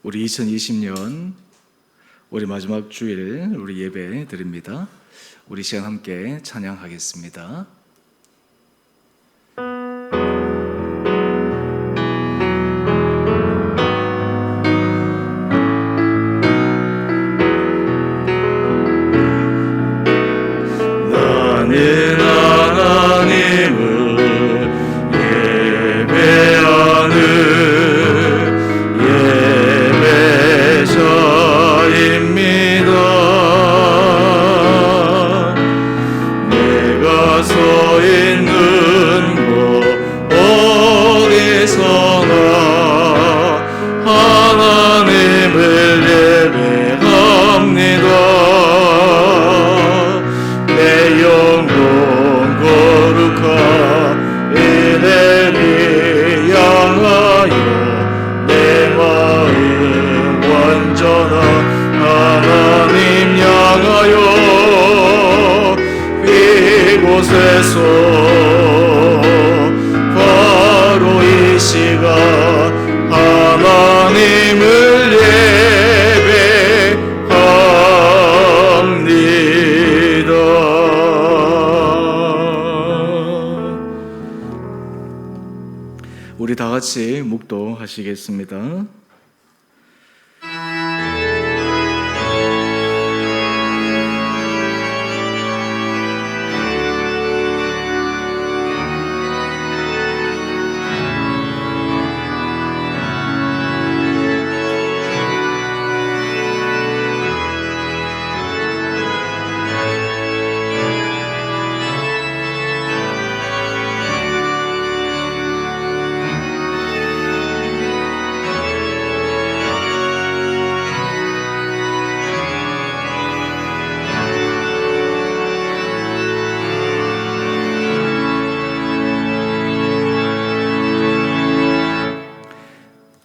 우리 2020년 우리 마지막 주일 우리 예배 드립니다. 우리 시간 함께 찬양하겠습니다. 나는 하나님을 예배하는 예배자입니다. 내가 서 있는 곳 어디서나 하나님을 예배합니다. 내 영혼 거룩한 이내를 향하여 내 마음 완전한 하나님 향하여 이곳에서 바로 이 시간 하나님을 예배합니다. 우리 다 같이 묵도하시겠습니다.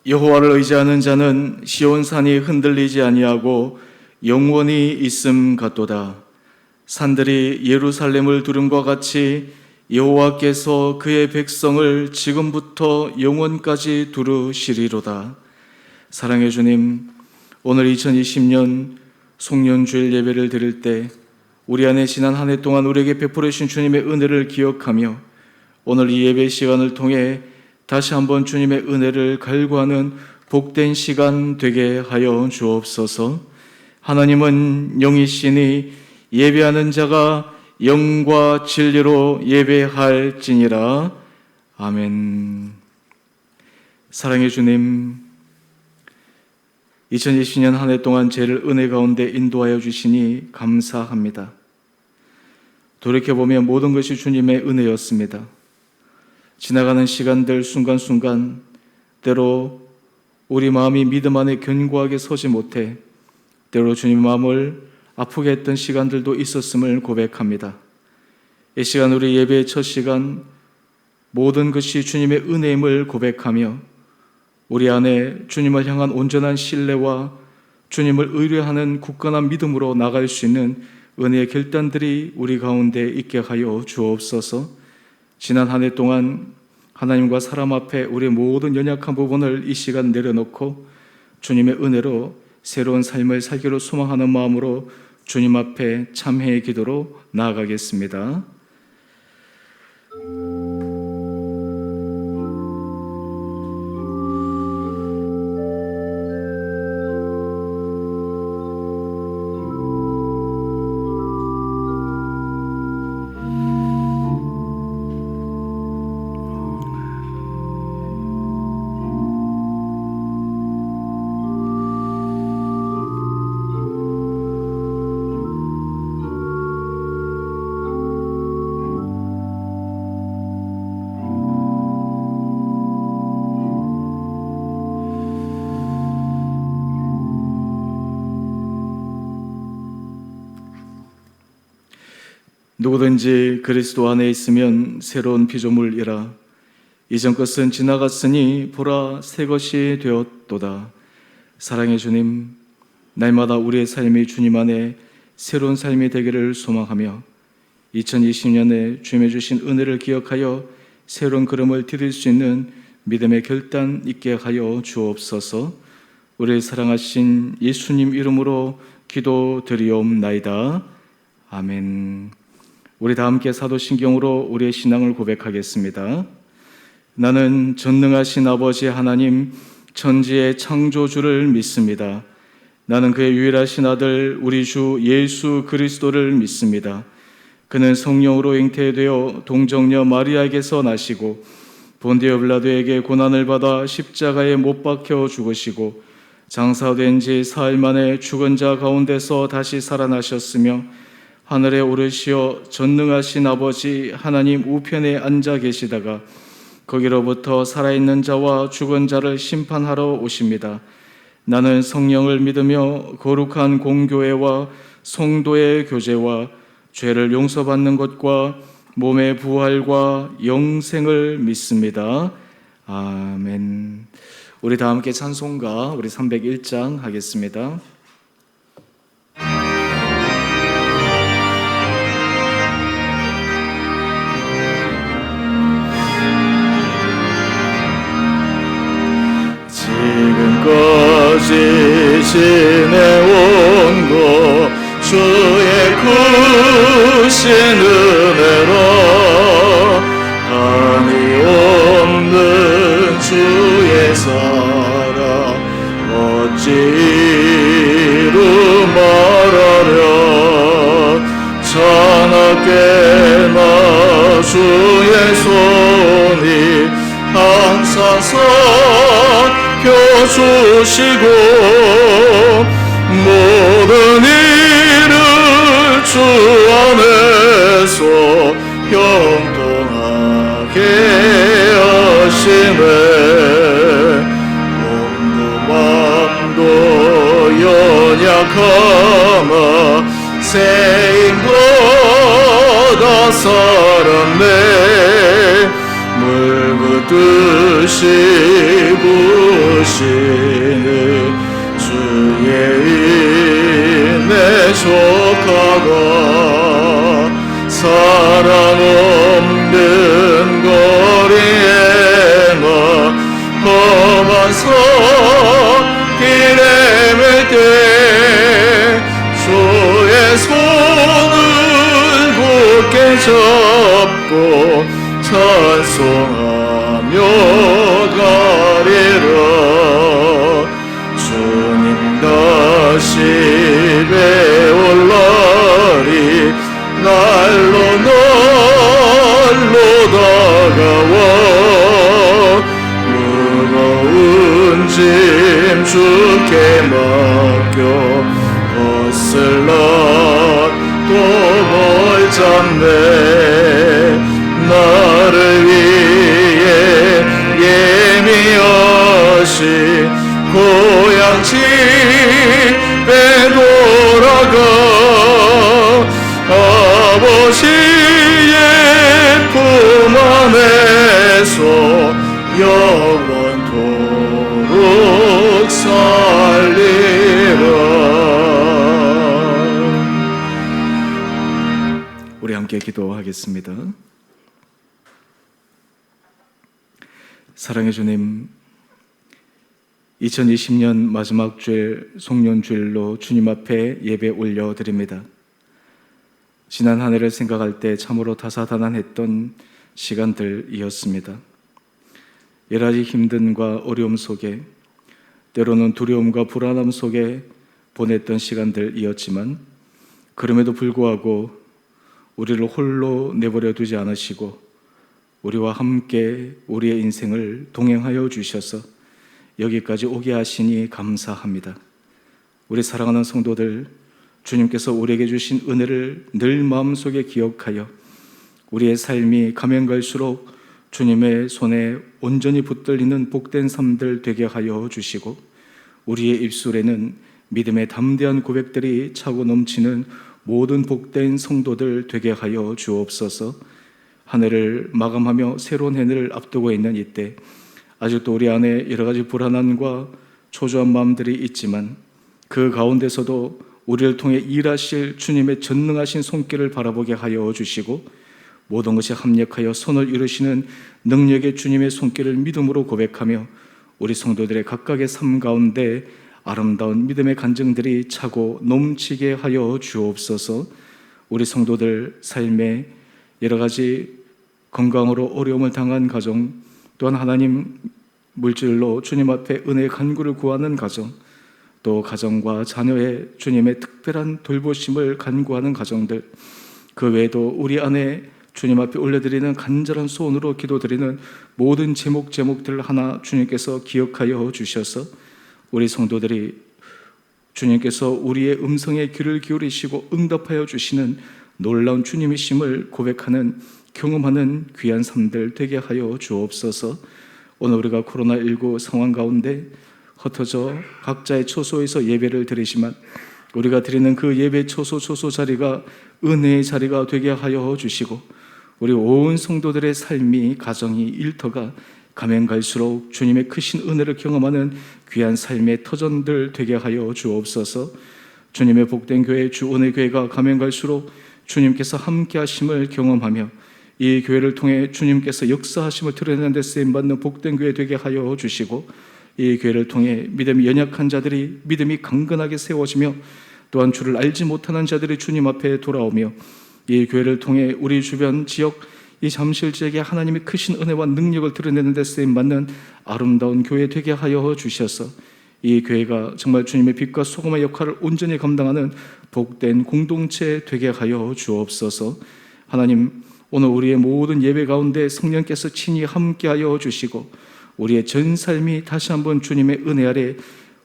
여호와를 의지하는 자는 시온산이 흔들리지 아니하고 영원히 있음 같도다. 산들이 예루살렘을 두름과 같이 여호와께서 그의 백성을 지금부터 영원까지 두르시리로다. 사랑의 주님, 오늘 2020년 송년주일 예배를 드릴 때 우리 안에 지난 한 해 동안 우리에게 베풀어 주신 주님의 은혜를 기억하며 오늘 이 예배 시간을 통해 다시 한번 주님의 은혜를 갈구하는 복된 시간 되게 하여 주옵소서. 하나님은 영이시니 예배하는 자가 영과 진리로 예배할지니라. 아멘. 사랑의 주님, 2020년 한 해 동안 죄를 은혜 가운데 인도하여 주시니 감사합니다. 돌이켜보면 모든 것이 주님의 은혜였습니다. 지나가는 시간들 순간순간 때로 우리 마음이 믿음 안에 견고하게 서지 못해 때로 주님 마음을 아프게 했던 시간들도 있었음을 고백합니다. 이 시간 우리 예배의 첫 시간 모든 것이 주님의 은혜임을 고백하며 우리 안에 주님을 향한 온전한 신뢰와 주님을 의뢰하는 굳건한 믿음으로 나갈 수 있는 은혜의 결단들이 우리 가운데 있게 하여 주옵소서. 지난 한 해 동안 하나님과 사람 앞에 우리의 모든 연약한 부분을 이 시간 내려놓고 주님의 은혜로 새로운 삶을 살기로 소망하는 마음으로 주님 앞에 참회의 기도로 나아가겠습니다. 누구든지 그리스도 안에 있으면 새로운 피조물이라. 이전 것은 지나갔으니 보라 새 것이 되었도다. 사랑의 주님, 날마다 우리의 삶이 주님 안에 새로운 삶이 되기를 소망하며 2020년에 주님의 주신 은혜를 기억하여 새로운 걸음을 디딜 수 있는 믿음의 결단 있게 하여 주옵소서. 우리를 사랑하신 예수님 이름으로 기도드리옵나이다. 아멘. 우리 다 함께 사도신경으로 우리의 신앙을 고백하겠습니다. 나는 전능하신 아버지 하나님 천지의 창조주를 믿습니다. 나는 그의 유일하신 아들 우리 주 예수 그리스도를 믿습니다. 그는 성령으로 잉태되어 동정녀 마리아에게서 나시고 본디오 빌라도에게 고난을 받아 십자가에 못 박혀 죽으시고 장사된 지 사흘 만에 죽은 자 가운데서 다시 살아나셨으며 하늘에 오르시어 전능하신 아버지 하나님 우편에 앉아 계시다가 거기로부터 살아있는 자와 죽은 자를 심판하러 오십니다. 나는 성령을 믿으며 거룩한 공교회와 성도의 교제와 죄를 용서받는 것과 몸의 부활과 영생을 믿습니다. 아멘. 우리 다 함께 찬송가 우리 301장 하겠습니다. 지금까지 지내온 것 주의 크신 은혜로 한이 없는 주의 사랑 어찌 이루 말하랴 자나깨나 주의 손이 항상 살펴주시고 모든 일을 주 안에서 형통하게 하시네. 몸도 맘도 연약하나 새인보다 살았네. 물붓듯이 부으시는 주의 인내 족하가 사랑 없는 거리에나 험한 손길에 맬 때 주의 손을 굳게 잡고 찬송하며 가리라. 주님 다시 배울 날이 날로 다가와 무거운 짐 주께 맡겨 벗을 날 또 뭘 잡네. 나를 위해 예미하신 고향 집에 돌아가 아버지의 품 안에서 영원토록 살리라. 우리 함께 기도하겠습니다. 사랑의 주님, 2020년 마지막 주일 송년주일로 주님 앞에 예배 올려드립니다. 지난 한 해를 생각할 때 참으로 다사다난했던 시간들이었습니다. 여러 가지 힘듦과 어려움 속에 때로는 두려움과 불안함 속에 보냈던 시간들이었지만 그럼에도 불구하고 우리를 홀로 내버려 두지 않으시고 우리와 함께 우리의 인생을 동행하여 주셔서 여기까지 오게 하시니 감사합니다. 우리 사랑하는 성도들, 주님께서 우리에게 주신 은혜를 늘 마음속에 기억하여 우리의 삶이 가면 갈수록 주님의 손에 온전히 붙들리는 복된 삶들 되게 하여 주시고 우리의 입술에는 믿음의 담대한 고백들이 차고 넘치는 모든 복된 성도들 되게 하여 주옵소서. 한 해를 마감하며 새로운 한 해를 앞두고 있는 이때 아직도 우리 안에 여러 가지 불안함과 초조한 마음들이 있지만 그 가운데서도 우리를 통해 일하실 주님의 전능하신 손길을 바라보게 하여 주시고 모든 것이 합력하여 선을 이루시는 능력의 주님의 손길을 믿음으로 고백하며 우리 성도들의 각각의 삶 가운데 아름다운 믿음의 간증들이 차고 넘치게 하여 주옵소서. 우리 성도들 삶에 여러 가지 건강으로 어려움을 당한 가정, 또한 하나님 물질로 주님 앞에 은혜의 간구를 구하는 가정, 또 가정과 자녀의 주님의 특별한 돌보심을 간구하는 가정들, 그 외에도 우리 안에 주님 앞에 올려드리는 간절한 소원으로 기도드리는 모든 제목들 하나 주님께서 기억하여 주셔서 우리 성도들이 주님께서 우리의 음성에 귀를 기울이시고 응답하여 주시는 놀라운 주님이심을 고백하는, 경험하는 귀한 삶들 되게 하여 주옵소서. 오늘 우리가 코로나19 상황 가운데 흩어져 각자의 처소에서 예배를 드리지만 우리가 드리는 그 예배 처소 자리가 은혜의 자리가 되게 하여 주시고, 우리 온 성도들의 삶이, 가정이, 일터가 가면 갈수록 주님의 크신 은혜를 경험하는 귀한 삶의 터전들 되게 하여 주옵소서. 주님의 복된 교회, 주은혜교회가 가면 갈수록 주님께서 함께 하심을 경험하며 이 교회를 통해 주님께서 역사하심을 드러내는 데 쓰임받는 복된 교회 되게 하여 주시고, 이 교회를 통해 믿음이 연약한 자들이 믿음이 강건하게 세워지며, 또한 주를 알지 못하는 자들이 주님 앞에 돌아오며, 이 교회를 통해 우리 주변 지역 이 잠실 지역에 하나님의 크신 은혜와 능력을 드러내는 데 쓰임받는 아름다운 교회 되게 하여 주셔서 이 교회가 정말 주님의 빛과 소금의 역할을 온전히 감당하는 복된 공동체 되게 하여 주옵소서. 하나님, 오늘 우리의 모든 예배 가운데 성령께서 친히 함께하여 주시고 우리의 전 삶이 다시 한번 주님의 은혜 아래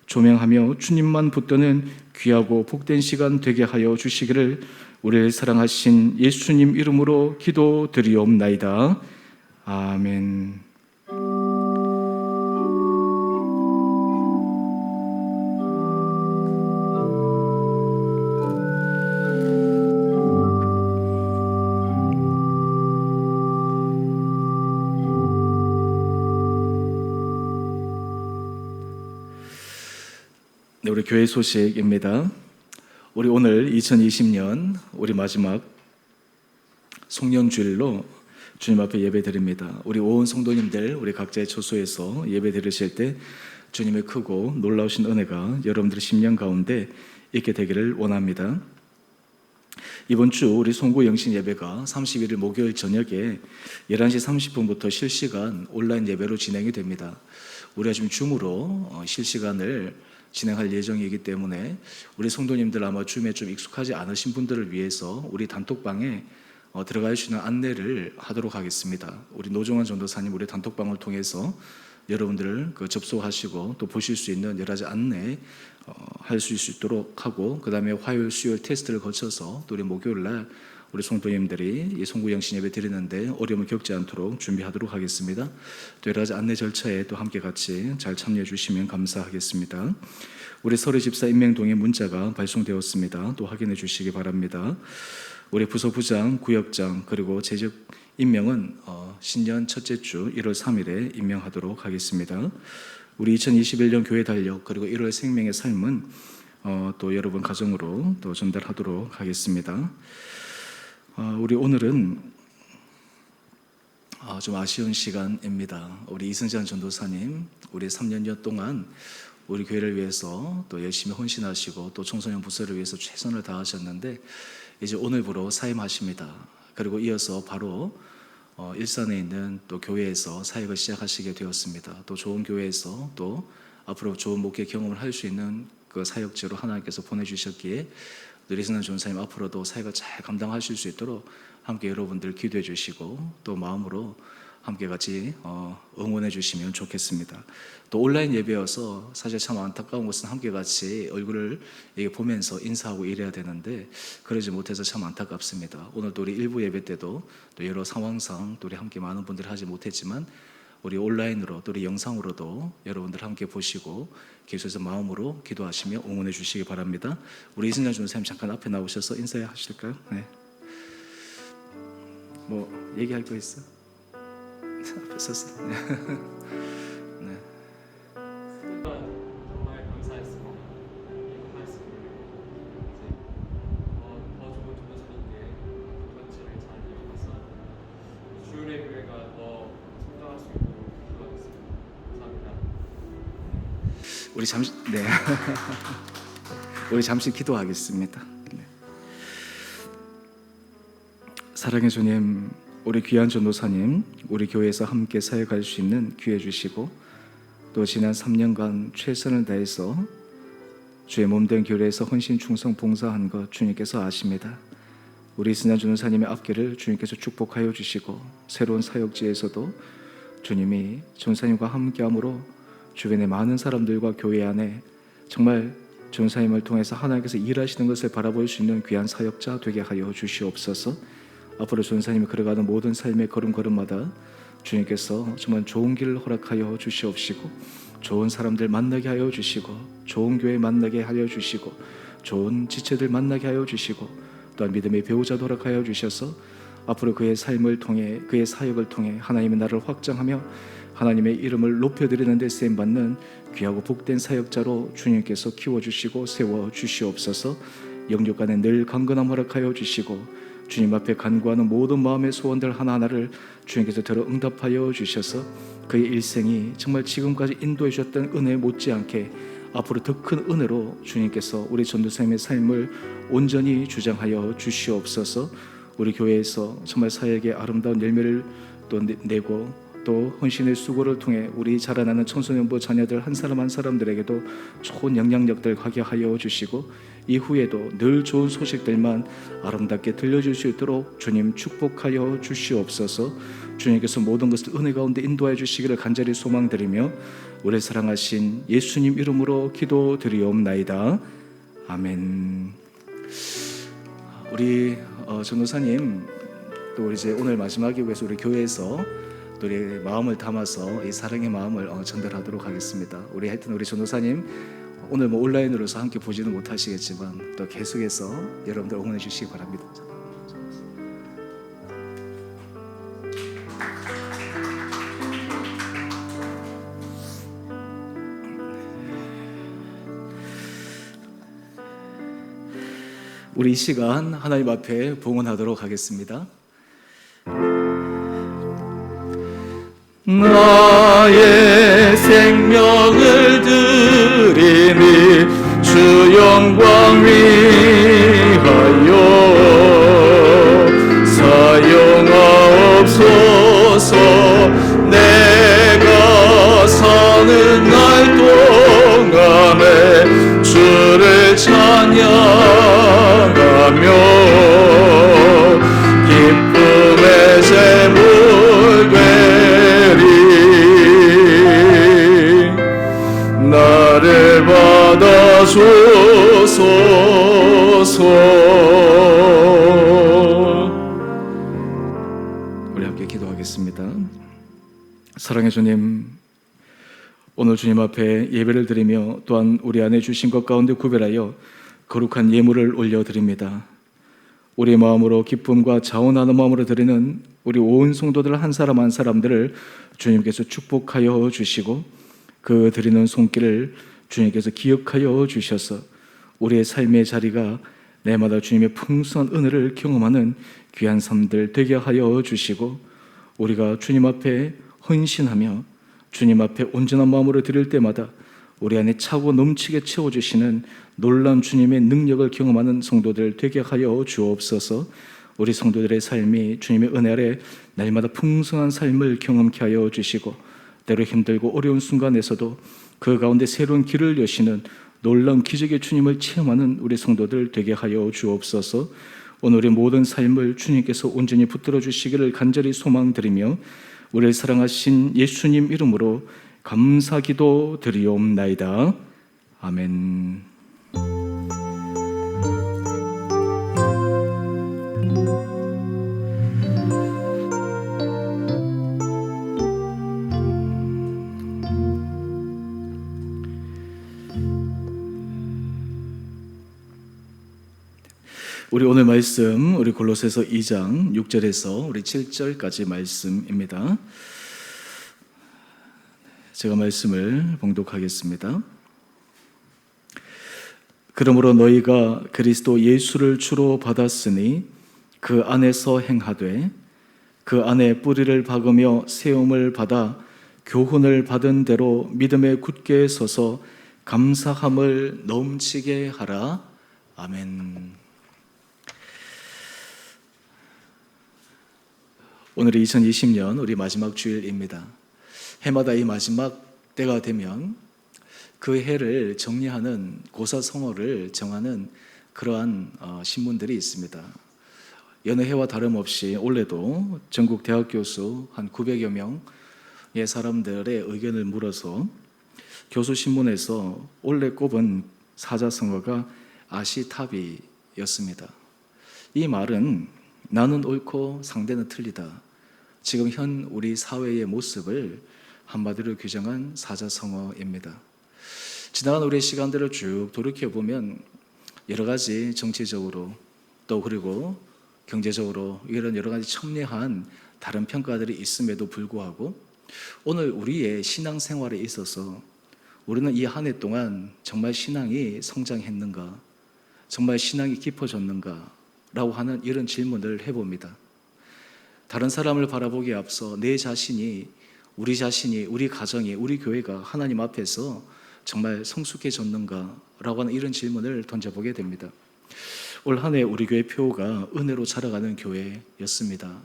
조명하며 주님만 붙드는 귀하고 복된 시간 되게 하여 주시기를 우리를 사랑하신 예수님 이름으로 기도드리옵나이다. 아멘. 네, 우리 교회 소식입니다. 우리 오늘 2020년 우리 마지막 송년주일로 주님 앞에 예배 드립니다. 우리 온 성도님들, 우리 각자의 처소에서 예배 드리실 때 주님의 크고 놀라우신 은혜가 여러분들의 심령 가운데 있게 되기를 원합니다. 이번 주 우리 송구 영신 예배가 31일 목요일 저녁에 11시 30분부터 실시간 온라인 예배로 진행이 됩니다. 우리가 지금 줌으로 실시간을 진행할 예정이기 때문에 우리 성도님들 아마 줌에 좀 익숙하지 않으신 분들을 위해서 우리 단톡방에 들어갈 수 있는 안내를 하도록 하겠습니다. 우리 노종환 전도사님 우리 단톡방을 통해서 여러분들을 접속하시고 또 보실 수 있는 여러 가지 안내 할 수 있도록 하고, 그 다음에 화요일, 수요일 테스트를 거쳐서 또 우리 목요일 날 우리 성도님들이 이 송구 영신 예배 드리는데 어려움을 겪지 않도록 준비하도록 하겠습니다. 또 여러 가지 안내 절차에 또 함께 같이 잘 참여해 주시면 감사하겠습니다. 우리 서리 집사 임명동의 문자가 발송되었습니다. 또 확인해 주시기 바랍니다. 우리 부서부장, 구역장 그리고 재직 임명은 신년 첫째 주 1월 3일에 임명하도록 하겠습니다. 우리 2021년 교회 달력 그리고 1월 생명의 삶은 또 여러분 가정으로 또 전달하도록 하겠습니다. 우리 오늘은 좀 아쉬운 시간입니다. 우리 이승찬 전도사님, 우리 3년 동안 우리 교회를 위해서 또 열심히 헌신하시고 또 청소년 부서를 위해서 최선을 다하셨는데 이제 오늘부로 사임하십니다. 그리고 이어서 바로 일산에 있는 또 교회에서 사역을 시작하시게 되었습니다. 또 좋은 교회에서 또 앞으로 좋은 목회 경험을 할 수 있는 그 사역지로 하나님께서 보내주셨기에 이승찬 전사님 앞으로도 사역을 잘 감당하실 수 있도록 함께 여러분들 기도해 주시고 또 마음으로 함께 같이 응원해 주시면 좋겠습니다. 또 온라인 예배여서 사실 참 안타까운 것은 함께 같이 얼굴을 보면서 인사하고 이래야 되는데 그러지 못해서 참 안타깝습니다. 오늘도 우리 일부 예배 때도 또 여러 상황상 또 우리 함께 많은 분들이 하지 못했지만 우리 온라인으로 또 우리 영상으로도 여러분들 함께 보시고 계속해서 마음으로 기도하시며 응원해 주시기 바랍니다. 우리 이승찬 전사님 잠깐 앞에 나오셔서 인사하실까요? 네. 뭐 얘기할 거 있어? 앞에 섰어. 네. 정말 감사했습니다. 이 말씀을 이제 더 좋은 전도사님께 전체를 잘 이어가서 주일의 교회가 더 성장할 수 있도록 기도하겠습니다. 감사합니다. 우리 잠시 네. 우리 잠시 기도하겠습니다. 네. 사랑의 주님, 우리 귀한 전도사님, 우리 교회에서 함께 사역할 수 있는 기회 주시고 또 지난 3년간 최선을 다해서 주의 몸된 교회에서 헌신 충성 봉사한 것 주님께서 아십니다. 우리 이순환 전도사님의 앞길을 주님께서 축복하여 주시고 새로운 사역지에서도 주님이 전도사님과 함께함으로 주변의 많은 사람들과 교회 안에 정말 전도사님을 통해서 하나님께서 일하시는 것을 바라볼 수 있는 귀한 사역자 되게 하여 주시옵소서. 앞으로 전도사님이 걸어가는 모든 삶의 걸음걸음마다 주님께서 정말 좋은 길을 허락하여 주시옵시고 좋은 사람들 만나게 하여 주시고 좋은 교회 만나게 하여 주시고 좋은 지체들 만나게 하여 주시고 또한 믿음의 배우자도 허락하여 주셔서 앞으로 그의 삶을 통해 그의 사역을 통해 하나님의 나라를 확장하며 하나님의 이름을 높여드리는 데 쓰임받는 귀하고 복된 사역자로 주님께서 키워주시고 세워주시옵소서. 영육간에 늘 강건함 허락하여 주시고 주님 앞에 간구하는 모든 마음의 소원들 하나하나를 주님께서 들어 응답하여 주셔서 그의 일생이 정말 지금까지 인도해 주셨던 은혜 못지않게 앞으로 더 큰 은혜로 주님께서 우리 전도사님의 삶을 온전히 주장하여 주시옵소서. 우리 교회에서 정말 사역의 아름다운 열매를 또 내고 또 헌신의 수고를 통해 우리 자라나는 청소년부 자녀들 한 사람 한 사람들에게도 좋은 영향력들 가게 하여 주시고 이후에도 늘 좋은 소식들만 아름답게 들려줄 수 있도록 주님 축복하여 주시옵소서. 주님께서 모든 것을 은혜 가운데 인도하여 주시기를 간절히 소망드리며 우리 사랑하신 예수님 이름으로 기도드리옵나이다. 아멘. 우리 전도사님 또 우리 이제 오늘 마지막이기 위해서 우리 교회에서 또 우리 마음을 담아서 이 사랑의 마음을 전달하도록 하겠습니다. 우리 하여튼 우리 전도사님 오늘 뭐 온라인으로서 함께 보지는 못하시겠지만 또 계속해서 여러분들 응원해 주시기 바랍니다. 우리 이 시간 하나님 앞에 봉헌하도록 하겠습니다. 나의 생명을 드리니 주 영광 위하여 사용하옵소서. 내가 사는 날 동안에 주를 찬양하며 기쁨의 제물 나를 받아주소서. 우리 함께 기도하겠습니다. 사랑의 주님, 오늘 주님 앞에 예배를 드리며 또한 우리 안에 주신 것 가운데 구별하여 거룩한 예물을 올려드립니다. 우리 마음으로 기쁨과 자원하는 마음으로 드리는 우리 온 성도들 한 사람 한 사람들을 주님께서 축복하여 주시고 그 드리는 손길을 주님께서 기억하여 주셔서 우리의 삶의 자리가 내마다 주님의 풍성한 은혜를 경험하는 귀한 삶들 되게 하여 주시고 우리가 주님 앞에 헌신하며 주님 앞에 온전한 마음으로 드릴 때마다 우리 안에 차고 넘치게 채워주시는 놀라운 주님의 능력을 경험하는 성도들 되게 하여 주옵소서. 우리 성도들의 삶이 주님의 은혜 아래 날마다 풍성한 삶을 경험케 하여 주시고 때로 힘들고 어려운 순간에서도 그 가운데 새로운 길을 여시는 놀라운 기적의 주님을 체험하는 우리 성도들 되게 하여 주옵소서. 오늘의 모든 삶을 주님께서 온전히 붙들어 주시기를 간절히 소망드리며 우리를 사랑하신 예수님 이름으로 감사기도 드리옵나이다. 아멘. 우리 오늘 말씀 우리 골로새서 2장 6절에서 우리 7절까지 말씀입니다. 제가 말씀을 봉독하겠습니다. 그러므로 너희가 그리스도 예수를 주로 받았으니 그 안에서 행하되 그 안에 뿌리를 박으며 세움을 받아 교훈을 받은 대로 믿음에 굳게 서서 감사함을 넘치게 하라. 아멘. 오늘이 2020년 우리 마지막 주일입니다. 해마다 이 마지막 때가 되면 그 해를 정리하는 고사성어를 정하는 그러한 신문들이 있습니다. 여느 해와 다름없이 올해도 전국 대학 교수 한 900여 명의 사람들의 의견을 물어서 교수 신문에서 올해 꼽은 사자성어가 아시타비였습니다. 이 말은 나는 옳고 상대는 틀리다. 지금 현 우리 사회의 모습을 한마디로 규정한 사자성어입니다. 지나간 우리의 시간들을 쭉 돌이켜보면 여러 가지 정치적으로 또 그리고 경제적으로 이런 여러 가지 첨예한 다른 평가들이 있음에도 불구하고 오늘 우리의 신앙생활에 있어서 우리는 이 한 해 동안 정말 신앙이 성장했는가, 정말 신앙이 깊어졌는가 라고 하는 이런 질문을 해봅니다. 다른 사람을 바라보기에 앞서 내 자신이, 우리 가정이, 우리 교회가 하나님 앞에서 정말 성숙해졌는가 라고 하는 이런 질문을 던져보게 됩니다. 올 한 해 우리 교회 표가 은혜로 자라가는 교회였습니다.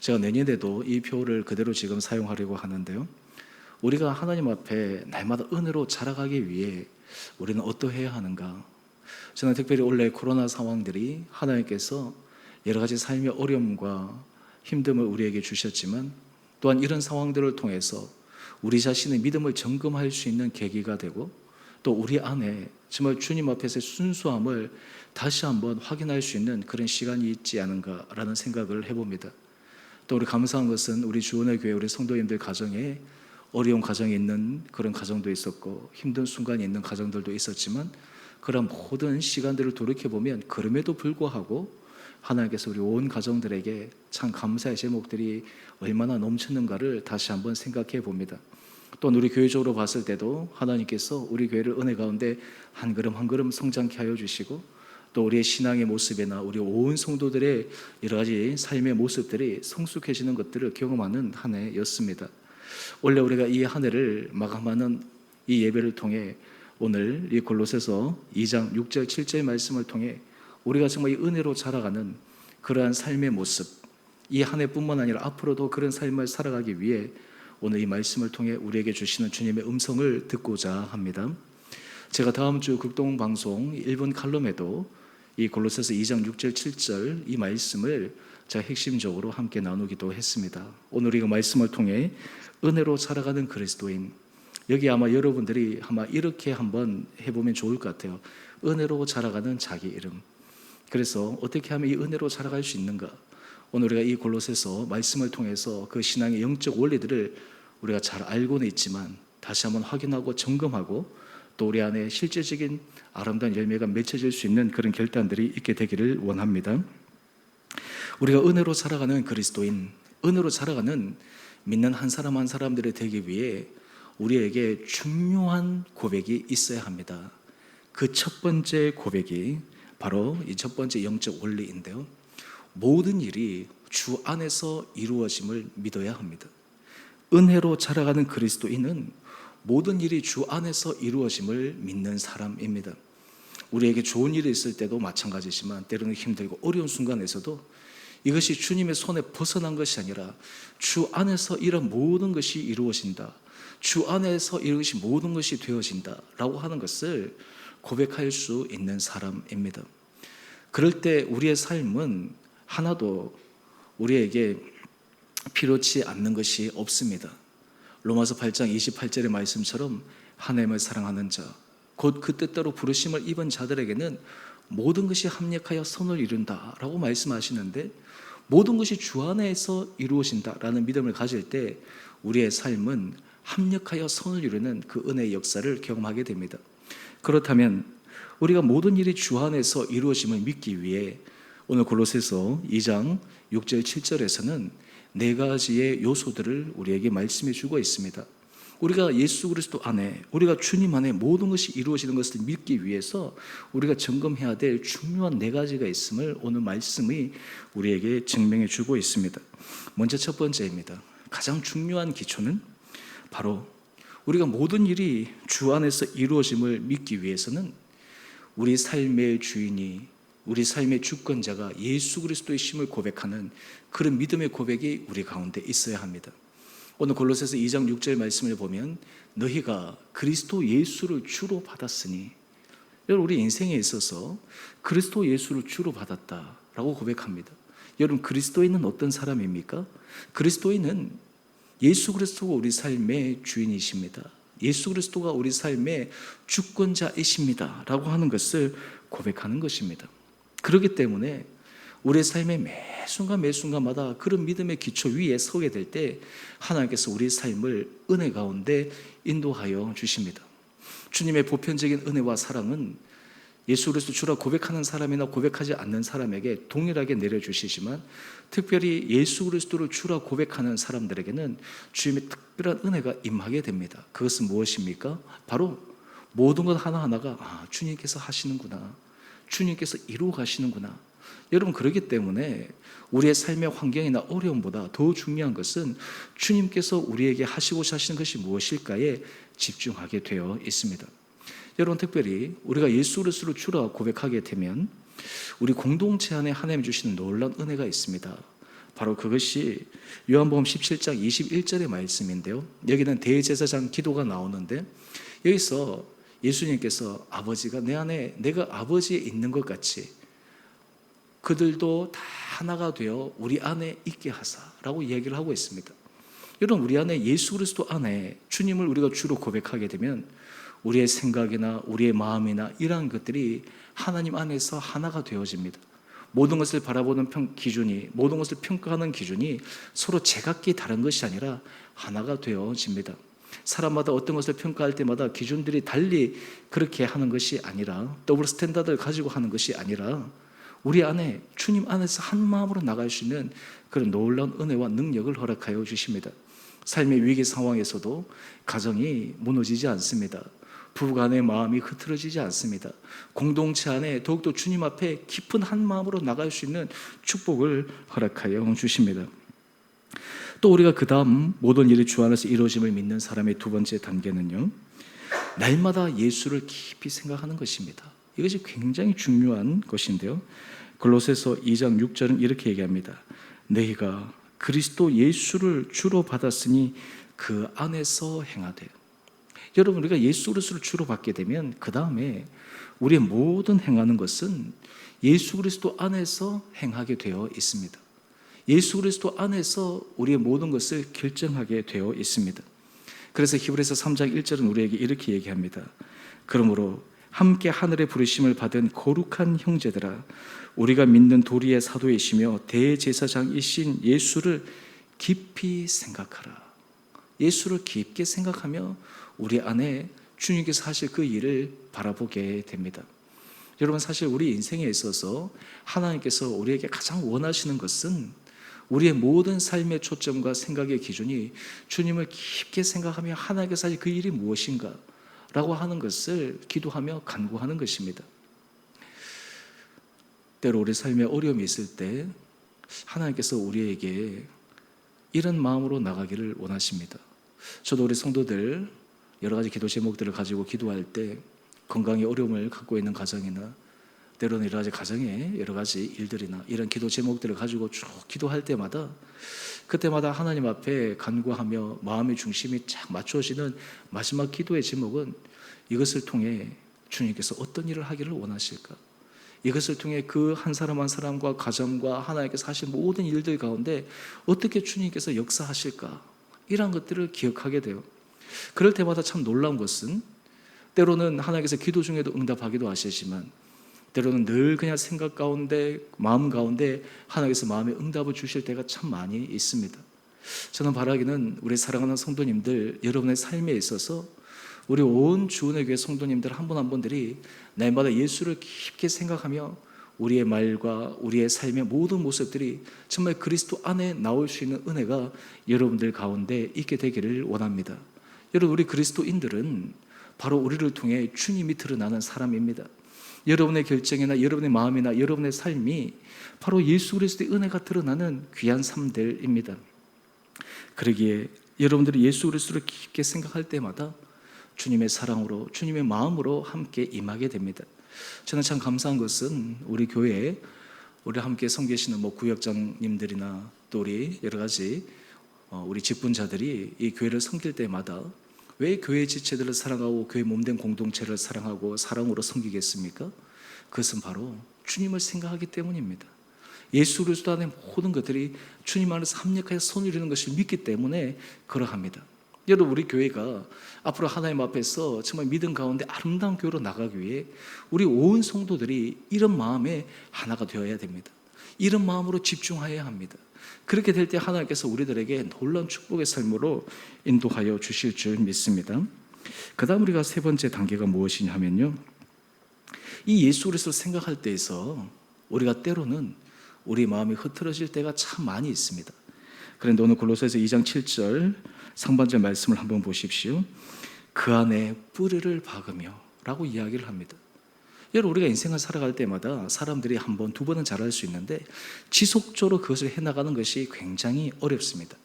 제가 내년에도 이 표를 그대로 지금 사용하려고 하는데요. 우리가 하나님 앞에 날마다 은혜로 자라가기 위해 우리는 어떠해야 하는가? 저는 특별히 올해 코로나 상황들이 하나님께서 여러 가지 삶의 어려움과 힘듦을 우리에게 주셨지만 또한 이런 상황들을 통해서 우리 자신의 믿음을 점검할 수 있는 계기가 되고 또 우리 안에 정말 주님 앞에서의 순수함을 다시 한번 확인할 수 있는 그런 시간이 있지 않은가라는 생각을 해봅니다. 또 우리 감사한 것은 우리 주원의 교회 우리 성도님들 가정에 어려운 가정이 있는 그런 가정도 있었고 힘든 순간이 있는 가정들도 있었지만 그런 모든 시간들을 돌이켜보면 그럼에도 불구하고 하나님께서 우리 온 가정들에게 참 감사의 제목들이 얼마나 넘치는가를 다시 한번 생각해 봅니다. 또 우리 교회적으로 봤을 때도 하나님께서 우리 교회를 은혜 가운데 한 걸음 한 걸음 성장케 하여 주시고 또 우리의 신앙의 모습이나 우리 온 성도들의 여러 가지 삶의 모습들이 성숙해지는 것들을 경험하는 한 해였습니다. 원래 우리가 이 한 해를 마감하는 이 예배를 통해 오늘 이 골로새서 2장 6절 7절 말씀을 통해 우리가 정말 이 은혜로 자라가는 그러한 삶의 모습, 이 한 해뿐만 아니라 앞으로도 그런 삶을 살아가기 위해 오늘 이 말씀을 통해 우리에게 주시는 주님의 음성을 듣고자 합니다. 제가 다음 주 극동방송 1분 칼럼에도 이 골로새서 2장 6절 7절 이 말씀을 제가 핵심적으로 함께 나누기도 했습니다. 오늘 이 말씀을 통해 은혜로 자라가는 그리스도인, 여기 아마 여러분들이 아마 이렇게 한번 해보면 좋을 것 같아요. 은혜로 자라가는 자기 이름. 그래서 어떻게 하면 이 은혜로 자라갈 수 있는가? 오늘 우리가 이 골로새서 말씀을 통해서 그 신앙의 영적 원리들을 우리가 잘 알고는 있지만 다시 한번 확인하고 점검하고 또 우리 안에 실제적인 아름다운 열매가 맺혀질 수 있는 그런 결단들이 있게 되기를 원합니다. 우리가 은혜로 자라가는 그리스도인, 은혜로 자라가는 믿는 한 사람 한 사람들이 되기 위해 우리에게 중요한 고백이 있어야 합니다. 그 첫 번째 고백이 바로 이 첫 번째 영적 원리인데요. 모든 일이 주 안에서 이루어짐을 믿어야 합니다. 은혜로 자라가는 그리스도인은 모든 일이 주 안에서 이루어짐을 믿는 사람입니다. 우리에게 좋은 일이 있을 때도 마찬가지지만 때로는 힘들고 어려운 순간에서도 이것이 주님의 손에 벗어난 것이 아니라 주 안에서 이런 모든 것이 이루어진다, 주 안에서 이것이 모든 것이 되어진다 라고 하는 것을 고백할 수 있는 사람입니다. 그럴 때 우리의 삶은 하나도 우리에게 필요치 않는 것이 없습니다. 로마서 8장 28절의 말씀처럼 하나님을 사랑하는 자, 곧 그 뜻대로 부르심을 입은 자들에게는 모든 것이 합력하여 선을 이룬다 라고 말씀하시는데, 모든 것이 주 안에서 이루어진다라는 믿음을 가질 때 우리의 삶은 합력하여 선을 이루는 그 은혜의 역사를 경험하게 됩니다. 그렇다면 우리가 모든 일이 주 안에서 이루어짐을 믿기 위해 오늘 골로새서 2장 6절 7절에서는 네 가지의 요소들을 우리에게 말씀해 주고 있습니다. 우리가 예수 그리스도 안에, 우리가 주님 안에 모든 것이 이루어지는 것을 믿기 위해서 우리가 점검해야 될 중요한 네 가지가 있음을 오늘 말씀이 우리에게 증명해 주고 있습니다. 먼저 첫 번째입니다. 가장 중요한 기초는 바로 우리가 모든 일이 주 안에서 이루어짐을 믿기 위해서는 우리 삶의 주인이, 우리 삶의 주권자가 예수 그리스도이심을 고백하는 그런 믿음의 고백이 우리 가운데 있어야 합니다. 오늘 골로새서 2장 6절 말씀을 보면 너희가 그리스도 예수를 주로 받았으니, 여러분 우리 인생에 있어서 그리스도 예수를 주로 받았다라고 고백합니다. 여러분 그리스도인은 어떤 사람입니까? 그리스도인은 예수 그리스도가 우리 삶의 주인이십니다. 예수 그리스도가 우리 삶의 주권자이십니다 라고 하는 것을 고백하는 것입니다. 그렇기 때문에 우리의 삶의 매 순간마다 그런 믿음의 기초 위에 서게 될 때 하나님께서 우리의 삶을 은혜 가운데 인도하여 주십니다. 주님의 보편적인 은혜와 사랑은 예수 그리스도 주라 고백하는 사람이나 고백하지 않는 사람에게 동일하게 내려주시지만, 특별히 예수 그리스도를 주라 고백하는 사람들에게는 주님의 특별한 은혜가 임하게 됩니다. 그것은 무엇입니까? 바로 모든 것 하나하나가 주님께서 하시는구나, 주님께서 이루어 가시는구나. 여러분 그렇기 때문에 우리의 삶의 환경이나 어려움보다 더 중요한 것은 주님께서 우리에게 하시고자 하시는 것이 무엇일까에 집중하게 되어 있습니다. 여러분 특별히 우리가 예수 그리스도를 주라 고백하게 되면 우리 공동체 안에 하나님 주시는 놀라운 은혜가 있습니다. 바로 그것이 요한복음 17장 21절의 말씀인데요, 여기는 대제사장 기도가 나오는데, 여기서 예수님께서 아버지가 내 안에 내가 아버지에 있는 것 같이 그들도 다 하나가 되어 우리 안에 있게 하사라고 이야기를 하고 있습니다. 여러분 우리 안에 예수 그리스도 안에 주님을 우리가 주로 고백하게 되면 우리의 생각이나 우리의 마음이나 이러한 것들이 하나님 안에서 하나가 되어집니다. 모든 것을 바라보는 기준이, 모든 것을 평가하는 기준이 서로 제각기 다른 것이 아니라 하나가 되어집니다. 사람마다 어떤 것을 평가할 때마다 기준들이 달리 그렇게 하는 것이 아니라, 더블 스탠다드를 가지고 하는 것이 아니라 우리 안에 주님 안에서 한 마음으로 나갈 수 있는 그런 놀라운 은혜와 능력을 허락하여 주십니다. 삶의 위기 상황에서도 가정이 무너지지 않습니다. 부부간의 마음이 흐트러지지 않습니다. 공동체 안에 더욱더 주님 앞에 깊은 한 마음으로 나갈 수 있는 축복을 허락하여 주십니다. 또 우리가 그 다음 모든 일이 주 안에서 이루어짐을 믿는 사람의 두 번째 단계는요, 날마다 예수를 깊이 생각하는 것입니다. 이것이 굉장히 중요한 것인데요, 골로새서 2장 6절은 이렇게 얘기합니다. 너희가 그리스도 예수를 주로 받았으니 그 안에서 행하되. 여러분 우리가 예수 그리스도를 주로 받게 되면 그 다음에 우리의 모든 행하는 것은 예수 그리스도 안에서 행하게 되어 있습니다. 예수 그리스도 안에서 우리의 모든 것을 결정하게 되어 있습니다. 그래서 히브리서 3장 1절은 우리에게 이렇게 얘기합니다. 그러므로 함께 하늘의 부르심을 받은 거룩한 형제들아, 우리가 믿는 도리의 사도이시며 대제사장이신 예수를 깊이 생각하라. 예수를 깊게 생각하며 우리 안에 주님께서 하실 그 일을 바라보게 됩니다. 여러분 사실 우리 인생에 있어서 하나님께서 우리에게 가장 원하시는 것은 우리의 모든 삶의 초점과 생각의 기준이 주님을 깊게 생각하며 하나님께서 하실 그 일이 무엇인가 라고 하는 것을 기도하며 간구하는 것입니다. 때로 우리 삶에 어려움이 있을 때 하나님께서 우리에게 이런 마음으로 나가기를 원하십니다. 저도 우리 성도들 여러 가지 기도 제목들을 가지고 기도할 때 건강에 어려움을 갖고 있는 가정이나 때로는 여러 가지 가정에 여러 가지 일들이나 이런 기도 제목들을 가지고 쭉 기도할 때마다 그때마다 하나님 앞에 간구하며 마음의 중심이 쫙 맞춰지는 마지막 기도의 제목은 이것을 통해 주님께서 어떤 일을 하기를 원하실까? 이것을 통해 그 한 사람 한 사람과 가정과 하나님께서 하신 모든 일들 가운데 어떻게 주님께서 역사하실까? 이런 것들을 기억하게 돼요. 그럴 때마다 참 놀라운 것은 때로는 하나님께서 기도 중에도 응답하기도 하시지만 때로는 늘 그냥 생각 가운데 마음 가운데 하나님께서 마음에 응답을 주실 때가 참 많이 있습니다. 저는 바라기는 우리 사랑하는 성도님들 여러분의 삶에 있어서 우리 온 주은혜 교회 성도님들 한 분 한 분들이 날마다 예수를 깊게 생각하며 우리의 말과 우리의 삶의 모든 모습들이 정말 그리스도 안에 나올 수 있는 은혜가 여러분들 가운데 있게 되기를 원합니다. 여러분 우리 그리스도인들은 바로 우리를 통해 주님이 드러나는 사람입니다. 여러분의 결정이나 여러분의 마음이나 여러분의 삶이 바로 예수 그리스도의 은혜가 드러나는 귀한 삶들입니다. 그러기에 여러분들이 예수 그리스도를 깊게 생각할 때마다 주님의 사랑으로, 주님의 마음으로 함께 임하게 됩니다. 저는 참 감사한 것은 우리 교회에 우리 함께 섬기시는 구역장님들이나 또 우리 여러 가지 우리 직분자들이 이 교회를 섬길 때마다 왜 교회 지체들을 사랑하고 교회 몸된 공동체를 사랑하고 사랑으로 섬기겠습니까? 그것은 바로 주님을 생각하기 때문입니다. 예수 그리스도 안에 모든 것들이 주님 안에서 합력하여 손을 이루는 것을 믿기 때문에 그러합니다. 여러분, 우리 교회가 앞으로 하나님 앞에서 정말 믿음 가운데 아름다운 교회로 나가기 위해 우리 온 성도들이 이런 마음에 하나가 되어야 됩니다. 이런 마음으로 집중해야 합니다. 그렇게 될 때 하나님께서 우리들에게 놀라운 축복의 삶으로 인도하여 주실 줄 믿습니다. 그 다음 우리가 세 번째 단계가 무엇이냐 하면요, 이 예수 그리스도를 생각할 때에서 우리가 때로는 우리 마음이 흐트러질 때가 참 많이 있습니다. 그런데 오늘 골로새서 2장 7절 상반절 말씀을 한번 보십시오. 그 안에 뿌리를 박으며 라고 이야기를 합니다. 여러분, 우리가 인생을 살아갈 때마다 사람들이 한 번, 두 번은 잘할 수 있는데 지속적으로 그것을 해나가는 것이 굉장히 어렵습니다.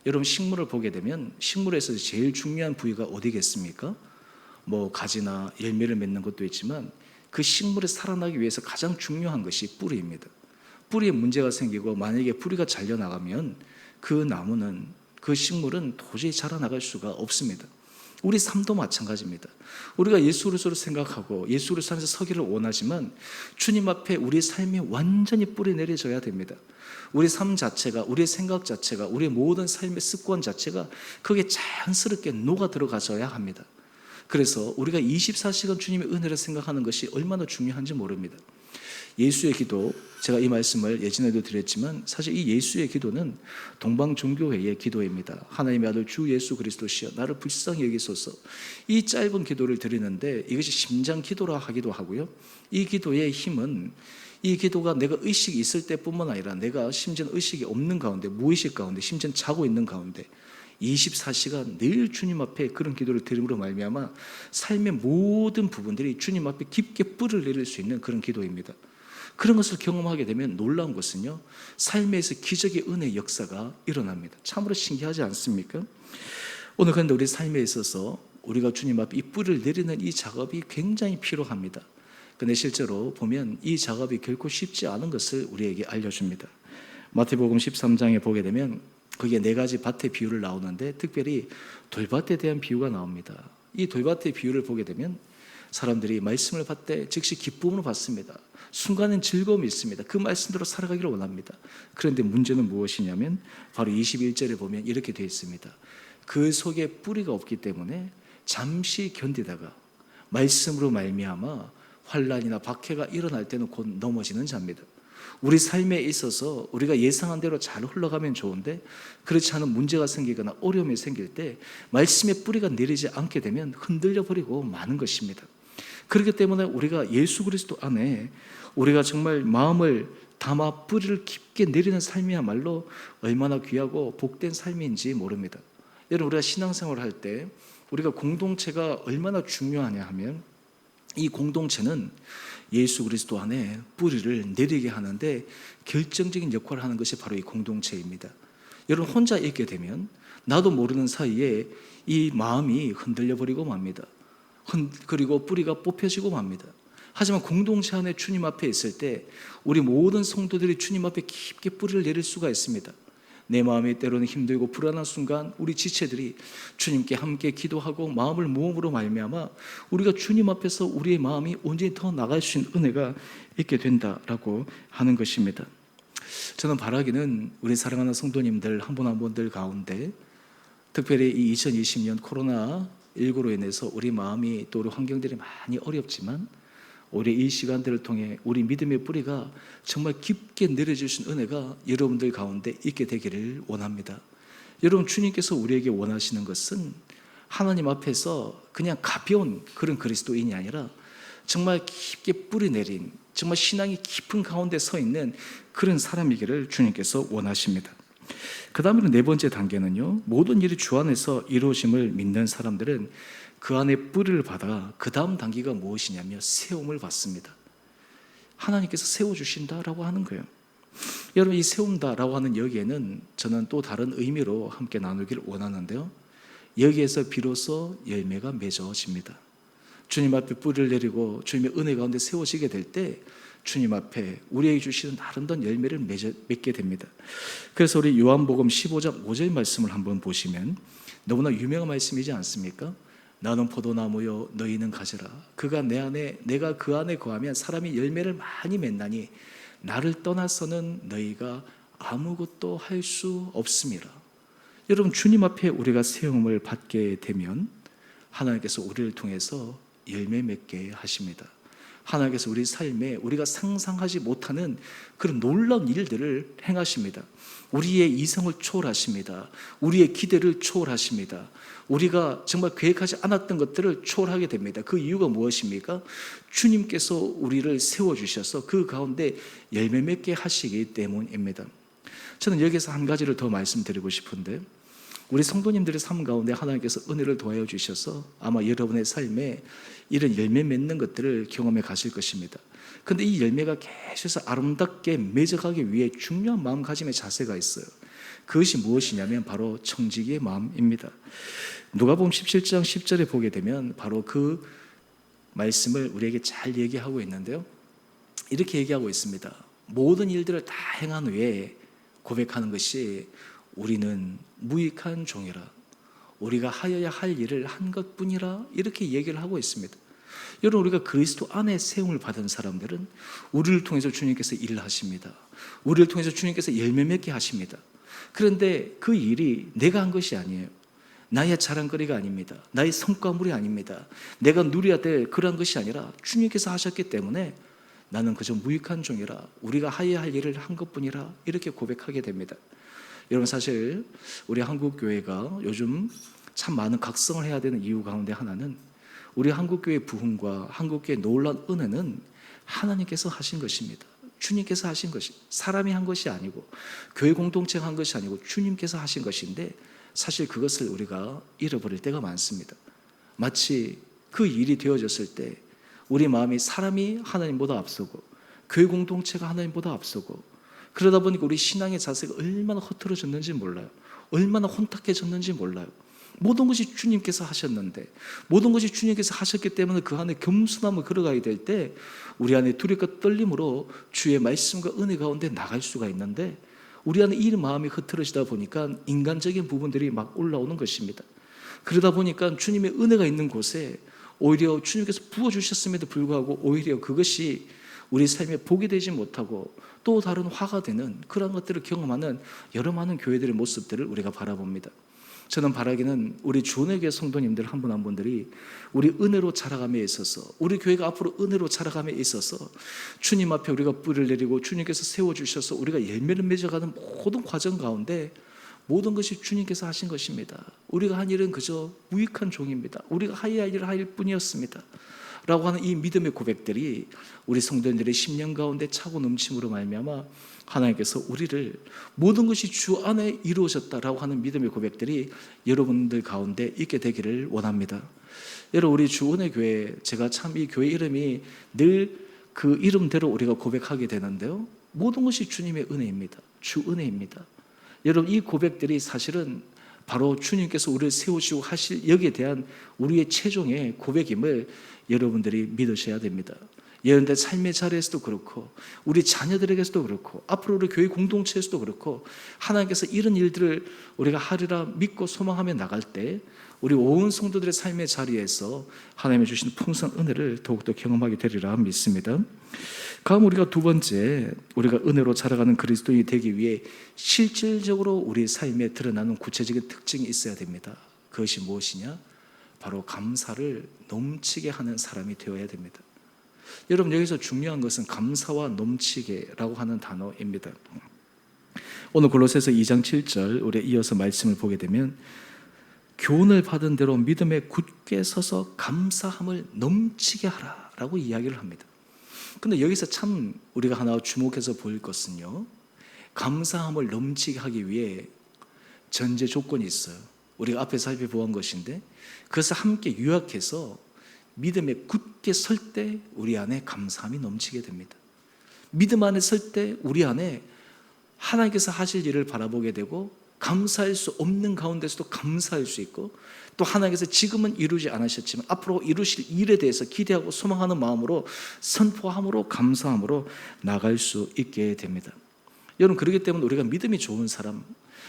여러분, 식물을 보게 되면 식물에서 제일 중요한 부위가 어디겠습니까? 가지나 열매를 맺는 것도 있지만 그 식물이 살아나기 위해서 가장 중요한 것이 뿌리입니다. 뿌리에 문제가 생기고 만약에 뿌리가 잘려나가면 그 나무는, 그 식물은 도저히 자라나갈 수가 없습니다. 우리 삶도 마찬가지입니다. 우리가 예수 그리스도를 생각하고 예수 그리스도 안에서 서기를 원하지만 주님 앞에 우리의 삶이 완전히 뿌리 내려져야 됩니다. 우리 삶 자체가, 우리의 생각 자체가, 우리의 모든 삶의 습관 자체가 거기에 자연스럽게 녹아 들어가져야 합니다. 그래서 우리가 24시간 주님의 은혜를 생각하는 것이 얼마나 중요한지 모릅니다. 예수의 기도, 제가 이 말씀을 예전에도 드렸지만 사실 이 예수의 기도는 동방종교회의 기도입니다. 하나님의 아들 주 예수 그리스도시여 나를 불쌍히 여기소서. 이 짧은 기도를 드리는데 이것이 심장 기도라 하기도 하고요, 이 기도의 힘은 이 기도가 내가 의식이 있을 때뿐만 아니라 내가 심지어 의식이 없는 가운데, 무의식 가운데, 심지어 자고 있는 가운데 24시간 늘 주님 앞에 그런 기도를 드림으로 말미암아 삶의 모든 부분들이 주님 앞에 깊게 뿌리를 내릴 수 있는 그런 기도입니다. 그런 것을 경험하게 되면 놀라운 것은요, 삶에서 기적의 은혜의 역사가 일어납니다. 참으로 신기하지 않습니까? 오늘 그런데 우리 삶에 있어서 우리가 주님 앞에 이 뿌리를 내리는 이 작업이 굉장히 필요합니다. 그런데 실제로 보면 이 작업이 결코 쉽지 않은 것을 우리에게 알려줍니다. 마태복음 13장에 보게 되면 거기에 4가지 밭의 비유를 나오는데 특별히 돌밭에 대한 비유가 나옵니다. 이 돌밭의 비유를 보게 되면 사람들이 말씀을 받되 즉시 기쁨으로 받습니다. 순간엔 즐거움이 있습니다. 그 말씀대로 살아가기를 원합니다. 그런데 문제는 무엇이냐면 바로 21절에 보면 이렇게 되어 있습니다. 그 속에 뿌리가 없기 때문에 잠시 견디다가 말씀으로 말미암아 환난이나 박해가 일어날 때는 곧 넘어지는 자입니다. 우리 삶에 있어서 우리가 예상한 대로 잘 흘러가면 좋은데 그렇지 않은 문제가 생기거나 어려움이 생길 때 말씀의 뿌리가 내리지 않게 되면 흔들려 버리고 마는 것입니다. 그렇기 때문에 우리가 예수 그리스도 안에 우리가 정말 마음을 담아 뿌리를 깊게 내리는 삶이야말로 얼마나 귀하고 복된 삶인지 모릅니다. 여러분, 우리가 신앙생활을 할 때 우리가 공동체가 얼마나 중요하냐 하면 이 공동체는 예수 그리스도 안에 뿌리를 내리게 하는데 결정적인 역할을 하는 것이 바로 이 공동체입니다. 여러분, 혼자 있게 되면 나도 모르는 사이에 이 마음이 흔들려 버리고 맙니다. 그리고 뿌리가 뽑혀지고 맙니다. 하지만 공동체 안에 주님 앞에 있을 때 우리 모든 성도들이 주님 앞에 깊게 뿌리를 내릴 수가 있습니다. 내 마음이 때로는 힘들고 불안한 순간 우리 지체들이 주님께 함께 기도하고 마음을 모음으로 말미암아 우리가 주님 앞에서 우리의 마음이 온전히 더 나갈 수 있는 은혜가 있게 된다라고 하는 것입니다. 저는 바라기는 우리 사랑하는 성도님들 한 분 한 분들 가운데 특별히 이 2020년 코로나19로 인해서 우리 마음이 또 우리 환경들이 많이 어렵지만 우리 이 시간들을 통해 우리 믿음의 뿌리가 정말 깊게 내려주신 은혜가 여러분들 가운데 있게 되기를 원합니다. 여러분, 주님께서 우리에게 원하시는 것은 하나님 앞에서 그냥 가벼운 그런 그리스도인이 아니라 정말 깊게 뿌리 내린, 정말 신앙이 깊은 가운데 서 있는 그런 사람이기를 주님께서 원하십니다. 그 다음으로 4번째 단계는요, 모든 일이 주 안에서 이루어짐을 믿는 사람들은 그 안에 뿌리를 받아 그 다음 단계가 무엇이냐면 세움을 받습니다. 하나님께서 세워주신다라고 하는 거예요. 여러분, 이 세운다라고 하는 여기에는 저는 또 다른 의미로 함께 나누기를 원하는데요, 여기에서 비로소 열매가 맺어집니다. 주님 앞에 뿌리를 내리고 주님의 은혜 가운데 세워지게 될 때 주님 앞에 우리에게 주시는 아름다운 열매를 맺게 됩니다. 그래서 우리 요한복음 15장 5절 말씀을 한번 보시면 너무나 유명한 말씀이지 않습니까? 나는 포도나무요 너희는 가지라. 그가 내 안에 내가 그 안에 거하면 사람이 열매를 많이 맺나니 나를 떠나서는 너희가 아무것도 할 수 없음이라. 여러분, 주님 앞에 우리가 세움을 받게 되면 하나님께서 우리를 통해서 열매 맺게 하십니다. 하나님께서 우리 삶에 우리가 상상하지 못하는 그런 놀라운 일들을 행하십니다. 우리의 이성을 초월하십니다. 우리의 기대를 초월하십니다. 우리가 정말 계획하지 않았던 것들을 초월하게 됩니다. 그 이유가 무엇입니까? 주님께서 우리를 세워주셔서 그 가운데 열매 맺게 하시기 때문입니다. 저는 여기서 한 가지를 더 말씀드리고 싶은데, 우리 성도님들의 삶 가운데 하나님께서 은혜를 더하여 주셔서 아마 여러분의 삶에 이런 열매 맺는 것들을 경험해 가실 것입니다. 그런데 이 열매가 계속해서 아름답게 맺어가기 위해 중요한 마음가짐의 자세가 있어요. 그것이 무엇이냐면 바로 청지기의 마음입니다. 누가복음 17장 10절에 보게 되면 바로 그 말씀을 우리에게 잘 얘기하고 있는데요, 이렇게 얘기하고 있습니다. 모든 일들을 다 행한 후에 고백하는 것이 우리는 무익한 종이라, 우리가 하여야 할 일을 한 것뿐이라, 이렇게 얘기를 하고 있습니다. 여러분, 우리가 그리스도 안에 세움을 받은 사람들은 우리를 통해서 주님께서 일을 하십니다. 우리를 통해서 주님께서 열매 맺게 하십니다. 그런데 그 일이 내가 한 것이 아니에요. 나의 자랑거리가 아닙니다. 나의 성과물이 아닙니다. 내가 누려야 될 그런 것이 아니라 주님께서 하셨기 때문에 나는 그저 무익한 종이라, 우리가 하여야 할 일을 한 것뿐이라, 이렇게 고백하게 됩니다. 여러분, 사실 우리 한국교회가 요즘 참 많은 각성을 해야 되는 이유 가운데 하나는 우리 한국교회의 부흥과 한국교회의 놀라운 은혜는 하나님께서 하신 것입니다. 주님께서 하신 것이, 사람이 한 것이 아니고 교회 공동체가 한 것이 아니고 주님께서 하신 것인데, 사실 그것을 우리가 잃어버릴 때가 많습니다. 마치 그 일이 되어졌을 때 우리 마음이 사람이 하나님보다 앞서고 교회 공동체가 하나님보다 앞서고, 그러다 보니까 우리 신앙의 자세가 얼마나 흐트러졌는지 몰라요. 얼마나 혼탁해졌는지 몰라요. 모든 것이 주님께서 하셨는데, 모든 것이 주님께서 하셨기 때문에 그 안에 겸손함을 걸어가야 될 때 우리 안에 두렵고 떨림으로 주의 말씀과 은혜 가운데 나갈 수가 있는데, 우리 안에 이 마음이 흐트러지다 보니까 인간적인 부분들이 막 올라오는 것입니다. 그러다 보니까 주님의 은혜가 있는 곳에 오히려 주님께서 부어주셨음에도 불구하고 오히려 그것이 우리 삶에 복이 되지 못하고 또 다른 화가 되는 그런 것들을 경험하는 여러 많은 교회들의 모습들을 우리가 바라봅니다. 저는 바라기는 우리 주은혜교회 성도님들 한 분 한 분들이 우리 은혜로 자라감에 있어서, 우리 교회가 앞으로 은혜로 자라감에 있어서 주님 앞에 우리가 뿌리를 내리고 주님께서 세워주셔서 우리가 열매를 맺어가는 모든 과정 가운데 모든 것이 주님께서 하신 것입니다. 우리가 한 일은 그저 무익한 종입니다. 우리가 하여야 할 일을 할 뿐이었습니다 라고 하는 이 믿음의 고백들이 우리 성도님들의 심령 가운데 차고 넘침으로 말미암아 하나님께서 우리를 모든 것이 주 안에 이루어졌다라고 하는 믿음의 고백들이 여러분들 가운데 있게 되기를 원합니다. 여러분, 우리 주은혜 교회, 제가 참 이 교회 이름이 늘 그 이름대로 우리가 고백하게 되는데요, 모든 것이 주님의 은혜입니다. 주 은혜입니다. 여러분, 이 고백들이 사실은 바로 주님께서 우리를 세우시고 하실 여기에 대한 우리의 최종의 고백임을 여러분들이 믿으셔야 됩니다. 여러분들 삶의 자리에서도 그렇고 우리 자녀들에게서도 그렇고 앞으로 우리 교회 공동체에서도 그렇고 하나님께서 이런 일들을 우리가 하리라 믿고 소망하며 나갈 때 우리 온 성도들의 삶의 자리에서 하나님이 주신 풍성한 은혜를 더욱더 경험하게 되리라 믿습니다. 다음 우리가 두 번째, 우리가 은혜로 자라가는 그리스도인이 되기 위해 실질적으로 우리 삶에 드러나는 구체적인 특징이 있어야 됩니다. 그것이 무엇이냐? 바로 감사를 넘치게 하는 사람이 되어야 됩니다. 여러분, 여기서 중요한 것은 감사와 넘치게라고 하는 단어입니다. 오늘 골로새서 2장 7절 우리 이어서 말씀을 보게 되면 교훈을 받은 대로 믿음에 굳게 서서 감사함을 넘치게 하라라고 이야기를 합니다. 근데 여기서 참 우리가 하나 주목해서 볼 것은요, 감사함을 넘치게 하기 위해 전제 조건이 있어요. 우리가 앞에 살펴본 것인데 그것을 함께 요약해서 믿음에 굳게 설 때 우리 안에 감사함이 넘치게 됩니다. 믿음 안에 설 때 우리 안에 하나님께서 하실 일을 바라보게 되고 감사할 수 없는 가운데서도 감사할 수 있고 또 하나님께서 지금은 이루지 않으셨지만 앞으로 이루실 일에 대해서 기대하고 소망하는 마음으로 선포함으로 감사함으로 나갈 수 있게 됩니다. 여러분, 그렇기 때문에 우리가 믿음이 좋은 사람,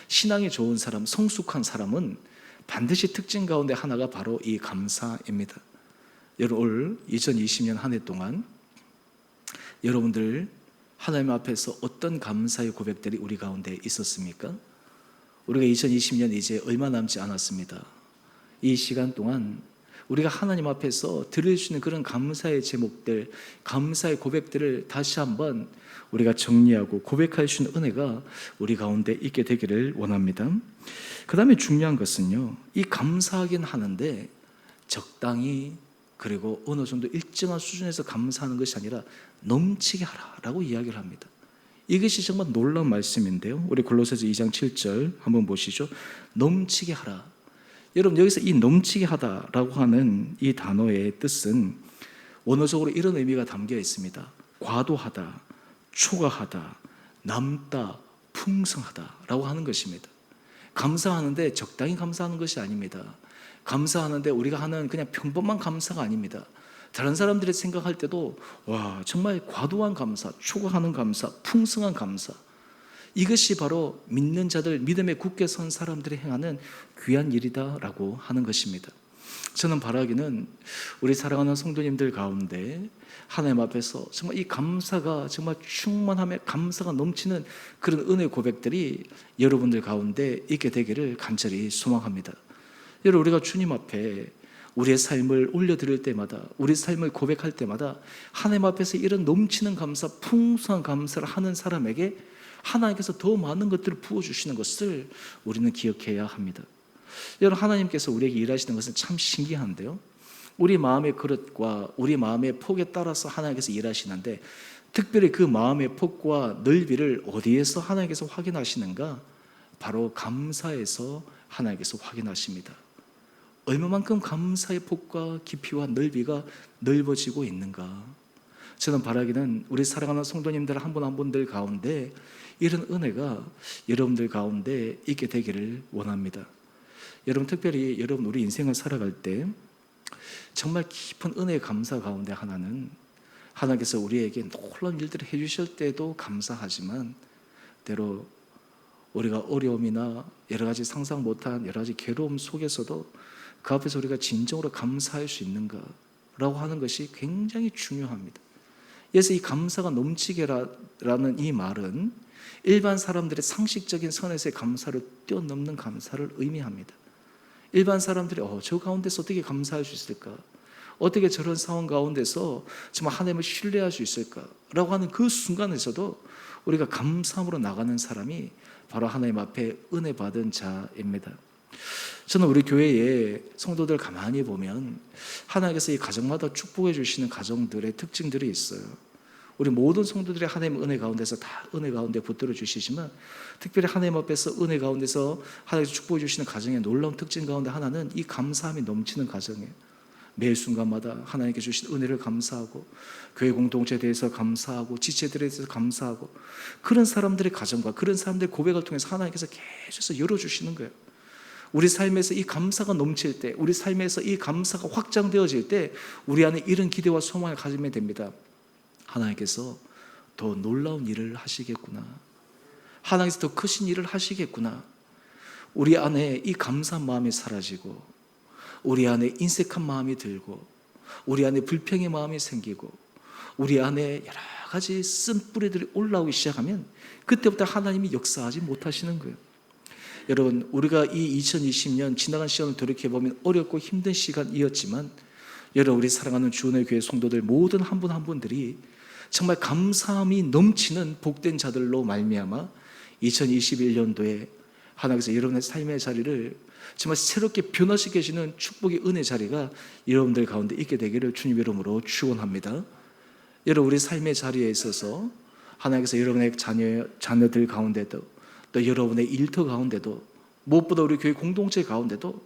신앙이 좋은 사람, 성숙한 사람은 반드시 특징 가운데 하나가 바로 이 감사입니다. 여러분, 올 2020년 한 해 동안 여러분들 하나님 앞에서 어떤 감사의 고백들이 우리 가운데 있었습니까? 우리가 2020년 이제 얼마 남지 않았습니다. 이 시간 동안 우리가 하나님 앞에서 드릴 수 있는 그런 감사의 제목들, 감사의 고백들을 다시 한번 우리가 정리하고 고백할 수 있는 은혜가 우리 가운데 있게 되기를 원합니다. 그 다음에 중요한 것은요, 이 감사하긴 하는데 적당히 그리고 어느 정도 일정한 수준에서 감사하는 것이 아니라 넘치게 하라라고 이야기를 합니다. 이것이 정말 놀라운 말씀인데요. 우리 골로새서 2장 7절 한번 보시죠. 넘치게 하라. 여러분, 여기서 이 넘치게 하다라고 하는 이 단어의 뜻은 원어적으로 이런 의미가 담겨 있습니다. 과도하다, 초과하다, 남다, 풍성하다라고 하는 것입니다. 감사하는데 적당히 감사하는 것이 아닙니다. 감사하는데 우리가 하는 그냥 평범한 감사가 아닙니다. 다른 사람들이 생각할 때도 와, 정말 과도한 감사, 초과하는 감사, 풍성한 감사, 이것이 바로 믿는 자들, 믿음에 굳게 선 사람들이 행하는 귀한 일이다라고 하는 것입니다. 저는 바라기는 우리 사랑하는 성도님들 가운데 하나님 앞에서 정말 이 감사가 정말 충만함에 감사가 넘치는 그런 은혜 고백들이 여러분들 가운데 있게 되기를 간절히 소망합니다. 여러분, 우리가 주님 앞에 우리의 삶을 올려드릴 때마다, 우리 삶을 고백할 때마다 하나님 앞에서 이런 넘치는 감사, 풍성한 감사를 하는 사람에게 하나님께서 더 많은 것들을 부어주시는 것을 우리는 기억해야 합니다. 여러분, 하나님께서 우리에게 일하시는 것은 참 신기한데요, 우리 마음의 그릇과 우리 마음의 폭에 따라서 하나님께서 일하시는데 특별히 그 마음의 폭과 넓이를 어디에서 하나님께서 확인하시는가? 바로 감사에서 하나님께서 확인하십니다. 얼마만큼 감사의 폭과 깊이와 넓이가 넓어지고 있는가? 저는 바라기는 우리 사랑하는 성도님들 한 분 한 분들 가운데 이런 은혜가 여러분들 가운데 있게 되기를 원합니다. 여러분, 특별히 여러분 우리 인생을 살아갈 때 정말 깊은 은혜의 감사 가운데 하나는 하나님께서 우리에게 놀라운 일들을 해주실 때도 감사하지만 때로 우리가 어려움이나 여러 가지 상상 못한 여러 가지 괴로움 속에서도 그 앞에서 우리가 진정으로 감사할 수 있는가라고 하는 것이 굉장히 중요합니다. 그래서 이 감사가 넘치게라는 이 말은 일반 사람들의 상식적인 선에서의 감사를 뛰어넘는 감사를 의미합니다. 일반 사람들이 저 가운데서 어떻게 감사할 수 있을까? 어떻게 저런 상황 가운데서 정말 하나님을 신뢰할 수 있을까라고 하는 그 순간에서도 우리가 감사함으로 나가는 사람이 바로 하나님 앞에 은혜 받은 자입니다. 저는 우리 교회의 성도들 가만히 보면 하나님께서 이 가정마다 축복해 주시는 가정들의 특징들이 있어요. 우리 모든 성도들이 하나님의 은혜 가운데서 다 은혜 가운데 붙들어 주시지만 특별히 하나님 앞에서 은혜 가운데서 하나님께서 축복해 주시는 가정의 놀라운 특징 가운데 하나는 이 감사함이 넘치는 가정이에요. 매 순간마다 하나님께 주신 은혜를 감사하고 교회 공동체에 대해서 감사하고 지체들에 대해서 감사하고 그런 사람들의 가정과 그런 사람들의 고백을 통해서 하나님께서 계속 열어주시는 거예요. 우리 삶에서 이 감사가 넘칠 때, 우리 삶에서 이 감사가 확장되어질 때 우리 안에 이런 기대와 소망을 가지면 됩니다. 하나님께서 더 놀라운 일을 하시겠구나, 하나님께서 더 크신 일을 하시겠구나. 우리 안에 이 감사한 마음이 사라지고 우리 안에 인색한 마음이 들고 우리 안에 불평의 마음이 생기고 우리 안에 여러 가지 쓴 뿌리들이 올라오기 시작하면 그때부터 하나님이 역사하지 못하시는 거예요. 여러분, 우리가 이 2020년 지나간 시간을 돌이켜보면 어렵고 힘든 시간이었지만 여러분, 우리 사랑하는 주은혜 교회 성도들 모든 한 분 한 분들이 정말 감사함이 넘치는 복된 자들로 말미암아 2021년도에 하나님께서 여러분의 삶의 자리를 정말 새롭게 변화시키시는 축복의 은혜 자리가 여러분들 가운데 있게 되기를 주님 이름으로 축원합니다. 여러분, 우리 삶의 자리에 있어서 하나님께서 여러분의 자녀들 가운데도 또 여러분의 일터 가운데도 무엇보다 우리 교회 공동체 가운데도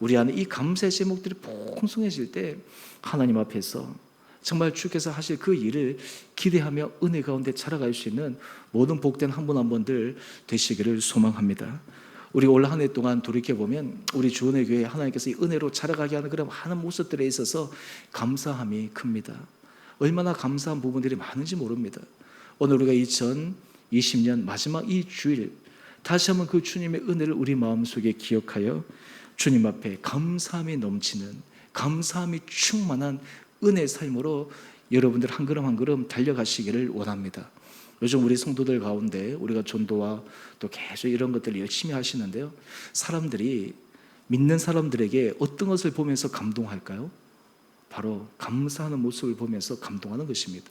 우리 안에 이 감사의 제목들이 풍성해질 때 하나님 앞에서 정말 주께서 하실 그 일을 기대하며 은혜 가운데 자라갈 수 있는 모든 복된 한 분 한 분들 되시기를 소망합니다. 우리 올 한 해 동안 돌이켜보면 우리 주원의 교회 하나님께서 이 은혜로 자라가게 하는 그런 많은 모습들에 있어서 감사함이 큽니다. 얼마나 감사한 부분들이 많은지 모릅니다. 오늘 우리가 2020년 마지막 이 주일 다시 한번 그 주님의 은혜를 우리 마음속에 기억하여 주님 앞에 감사함이 넘치는, 감사함이 충만한 은혜의 삶으로 여러분들 한 걸음 한 걸음 달려가시기를 원합니다. 요즘 우리 성도들 가운데 우리가 전도와 또 계속 이런 것들을 열심히 하시는데요, 사람들이, 믿는 사람들에게 어떤 것을 보면서 감동할까요? 바로 감사하는 모습을 보면서 감동하는 것입니다.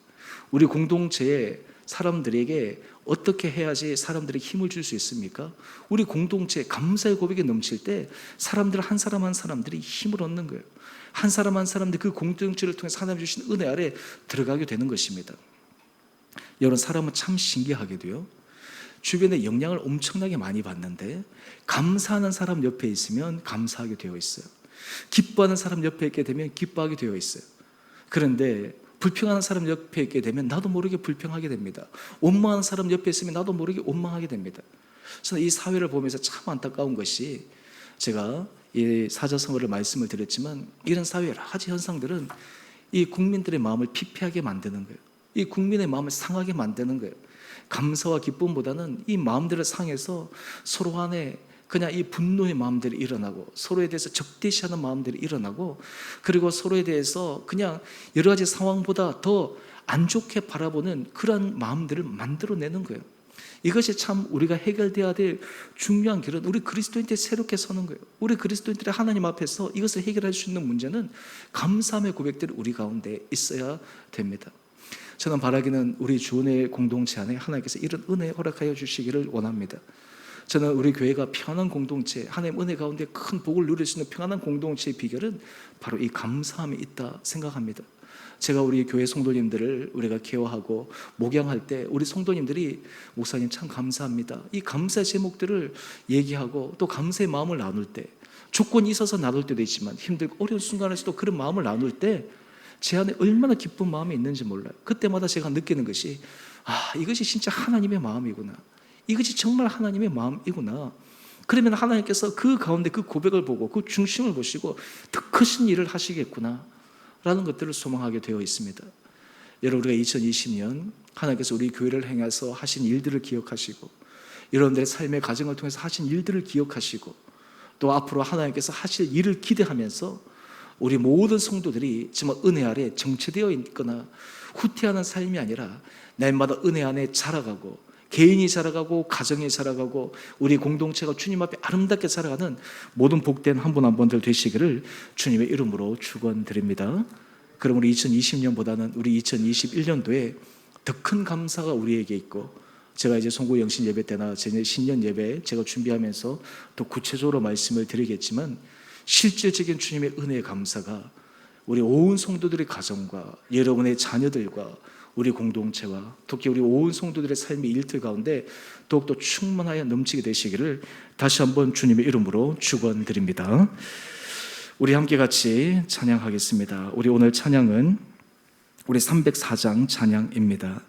우리 공동체에 사람들에게 어떻게 해야지 사람들이 힘을 줄 수 있습니까? 우리 공동체 감사의 고백이 넘칠 때 사람들 한 사람 한 사람들이 힘을 얻는 거예요. 한 사람 한 사람들이 그 공동체를 통해서 하나님 주신 은혜 아래 들어가게 되는 것입니다. 여러분, 사람은 참 신기하게도요, 주변에 영향을 엄청나게 많이 받는데 감사하는 사람 옆에 있으면 감사하게 되어 있어요. 기뻐하는 사람 옆에 있게 되면 기뻐하게 되어 있어요. 그런데 불평하는 사람 옆에 있게 되면 나도 모르게 불평하게 됩니다. 원망하는 사람 옆에 있으면 나도 모르게 원망하게 됩니다. 저는 이 사회를 보면서 참 안타까운 것이, 제가 이 사자성어를 말씀을 드렸지만 이런 사회 여러 가지 현상들은 이 국민들의 마음을 피폐하게 만드는 거예요. 이 국민의 마음을 상하게 만드는 거예요. 감사와 기쁨보다는 이 마음들을 상해서 서로 안에 그냥 이 분노의 마음들이 일어나고, 서로에 대해서 적대시하는 마음들이 일어나고, 그리고 서로에 대해서 그냥 여러 가지 상황보다 더 안 좋게 바라보는 그런 마음들을 만들어내는 거예요. 이것이 참 우리가 해결돼야 될 중요한 길은 우리 그리스도인들이 새롭게 서는 거예요. 우리 그리스도인들이 하나님 앞에서 이것을 해결할 수 있는 문제는 감사함의 고백들이 우리 가운데 있어야 됩니다. 저는 바라기는 우리 주은혜 공동체 안에 하나님께서 이런 은혜 허락하여 주시기를 원합니다. 저는 우리 교회가 평안한 공동체, 하나님 은혜 가운데 큰 복을 누릴 수 있는 평안한 공동체의 비결은 바로 이 감사함이 있다 생각합니다. 제가 우리 교회 성도님들을 우리가 케어하고 목양할 때 우리 성도님들이 목사님 참 감사합니다, 이 감사의 제목들을 얘기하고 또 감사의 마음을 나눌 때, 조건이 있어서 나눌 때도 있지만 힘들고 어려운 순간에서도 그런 마음을 나눌 때 제 안에 얼마나 기쁜 마음이 있는지 몰라요. 그때마다 제가 느끼는 것이, 이것이 진짜 하나님의 마음이구나, 이것이 정말 하나님의 마음이구나. 그러면 하나님께서 그 가운데 그 고백을 보고 그 중심을 보시고 더 크신 일을 하시겠구나 라는 것들을 소망하게 되어 있습니다. 여러분, 우리가 2020년 하나님께서 우리 교회를 행해서 하신 일들을 기억하시고, 여러분들의 삶의 과정을 통해서 하신 일들을 기억하시고, 또 앞으로 하나님께서 하실 일을 기대하면서 우리 모든 성도들이 정말 은혜 아래 정체되어 있거나 후퇴하는 삶이 아니라 날마다 은혜 안에 자라가고, 개인이 자라가고 가정이 자라가고 우리 공동체가 주님 앞에 아름답게 자라가는 모든 복된 한 분 한 분들 되시기를 주님의 이름으로 축원드립니다. 그럼 우리 2020년보다는 우리 2021년도에 더 큰 감사가 우리에게 있고, 제가 이제 송구 영신 예배 때나 신년 예배 제가 준비하면서 또 구체적으로 말씀을 드리겠지만, 실질적인 주님의 은혜의 감사가 우리 온 성도들의 가정과 여러분의 자녀들과 우리 공동체와 특히 우리 온 성도들의 삶의 일틀 가운데 더욱더 충만하여 넘치게 되시기를 다시 한번 주님의 이름으로 축원드립니다. 우리 함께 같이 찬양하겠습니다. 우리 오늘 찬양은 우리 304장 찬양입니다.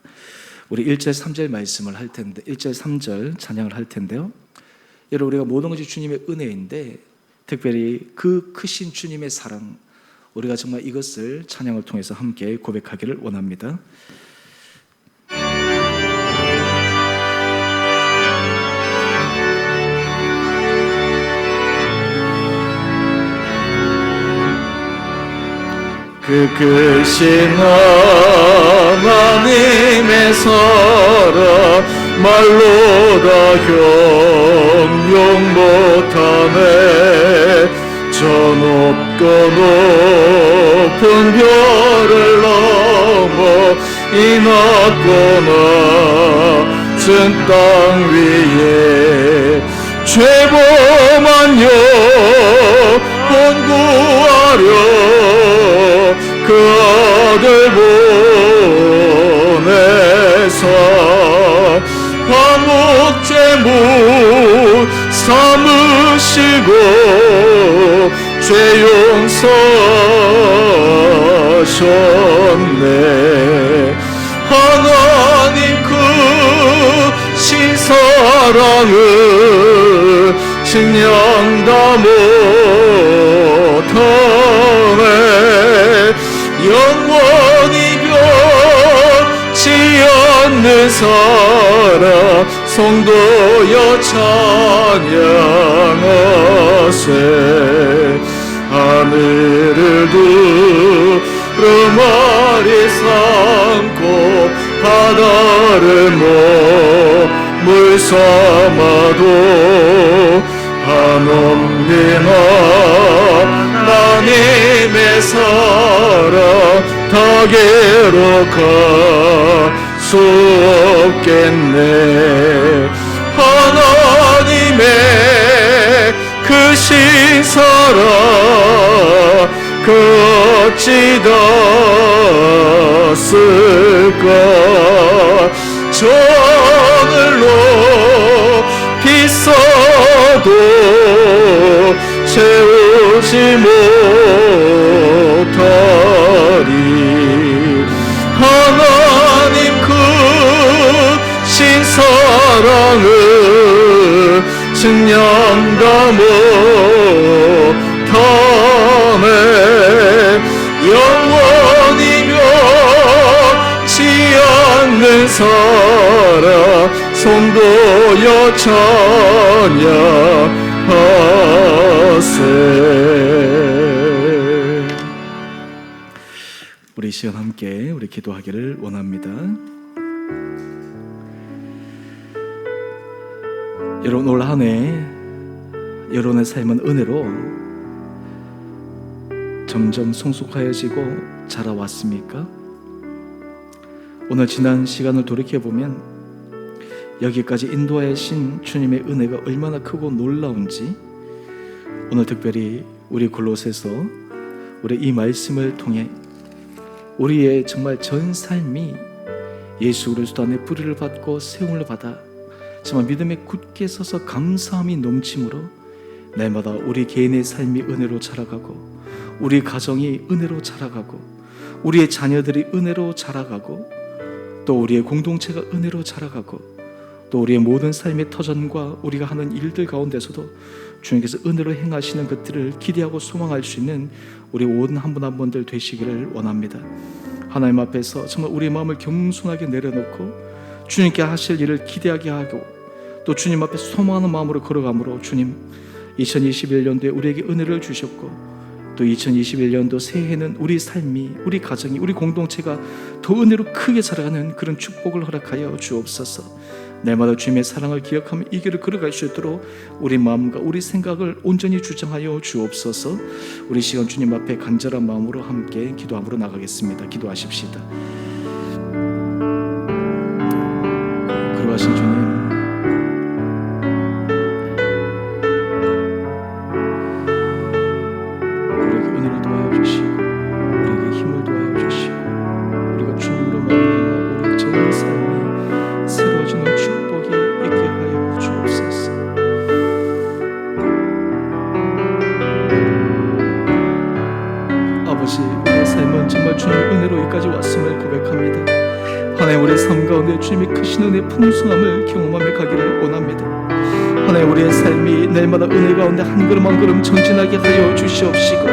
우리 1절 3절 말씀을 할 텐데, 1절 3절 찬양을 할 텐데요, 여러분, 우리가 모든 것이 주님의 은혜인데 특별히 그 크신 주님의 사랑, 우리가 정말 이것을 찬양을 통해서 함께 고백하기를 원합니다. 그 크신 하나님의 사랑 말로 다 형용 못하네. 저 높고 높은 별을 넘어 이 낮고 낮은 땅 위에 죄범한 영혼 구하려 그 아들 보내사 화목제물 삼으시고 죄 용서하시네. 하셨네. 하나님 그 신사랑을 증량다 못하네. 영원히 변치 않는 사랑 성도여 찬양하세. 하늘을 두루마리 삼고 바다를 몸을 삼아도 한없는 하나님의 사랑 다게로 갈 수 없겠네. 하나님의 그 신사랑 그 어찌 닿았을까. 저늘로 비싸도 채우지 못하리. 하나님 그 신사랑을 증량다 못하네. 영원히 변치 않는 사랑 성도여 찬양하세. 우리 시간 함께 우리 기도하기를 원합니다. 여러분, 올 한 해 여러분의 삶은 은혜로 점점 성숙하여지고 자라왔습니까? 오늘 지난 시간을 돌이켜보면 여기까지 인도하신 주님의 은혜가 얼마나 크고 놀라운지 오늘 특별히 우리 골로새서 우리 이 말씀을 통해 우리의 정말 전 삶이 예수 그리스도 안에 뿌리를 받고 세움을 받아 정말 믿음에 굳게 서서 감사함이 넘침으로 날마다 우리 개인의 삶이 은혜로 자라가고 우리 가정이 은혜로 자라가고 우리의 자녀들이 은혜로 자라가고 또 우리의 공동체가 은혜로 자라가고 또 우리의 모든 삶의 터전과 우리가 하는 일들 가운데서도 주님께서 은혜로 행하시는 것들을 기대하고 소망할 수 있는 우리 모든 한 분 한 분들 되시기를 원합니다. 하나님 앞에서 정말 우리의 마음을 겸손하게 내려놓고 주님께 하실 일을 기대하게 하고 또 주님 앞에 소망하는 마음으로 걸어가므로 주님 2021년도에 우리에게 은혜를 주셨고 또 2021년도 새해에는 우리 삶이, 우리 가정이, 우리 공동체가 더 은혜로 크게 자라가는 그런 축복을 허락하여 주옵소서. 날마다 주님의 사랑을 기억하며 이 길을 걸어갈 수 있도록 우리 마음과 우리 생각을 온전히 주장하여 주옵소서. 우리 시간 주님 앞에 간절한 마음으로 함께 기도함으로 나가겠습니다. 기도하십시다. 걸어가신 주님, 우리에게 은혜를 도하여 주시고 우리에게 힘을 도하여 주시고 우리가 주님으로 말미암아 우리의 전 삶이 새로워지는 축복이 있게 하여 주옵소서. 아버지, 우리의 삶은 정말 주님의 은혜로 여기까지 왔음을 고백합니다. 하나님, 우리의 삶 가운데 주님의 크신 은혜 풍성함을 경험하며 가기를 원합니다. 하나님, 우리의 삶이 날마다 은혜 가운데 한 걸음 한 걸음 전진하게 하여 주시옵시고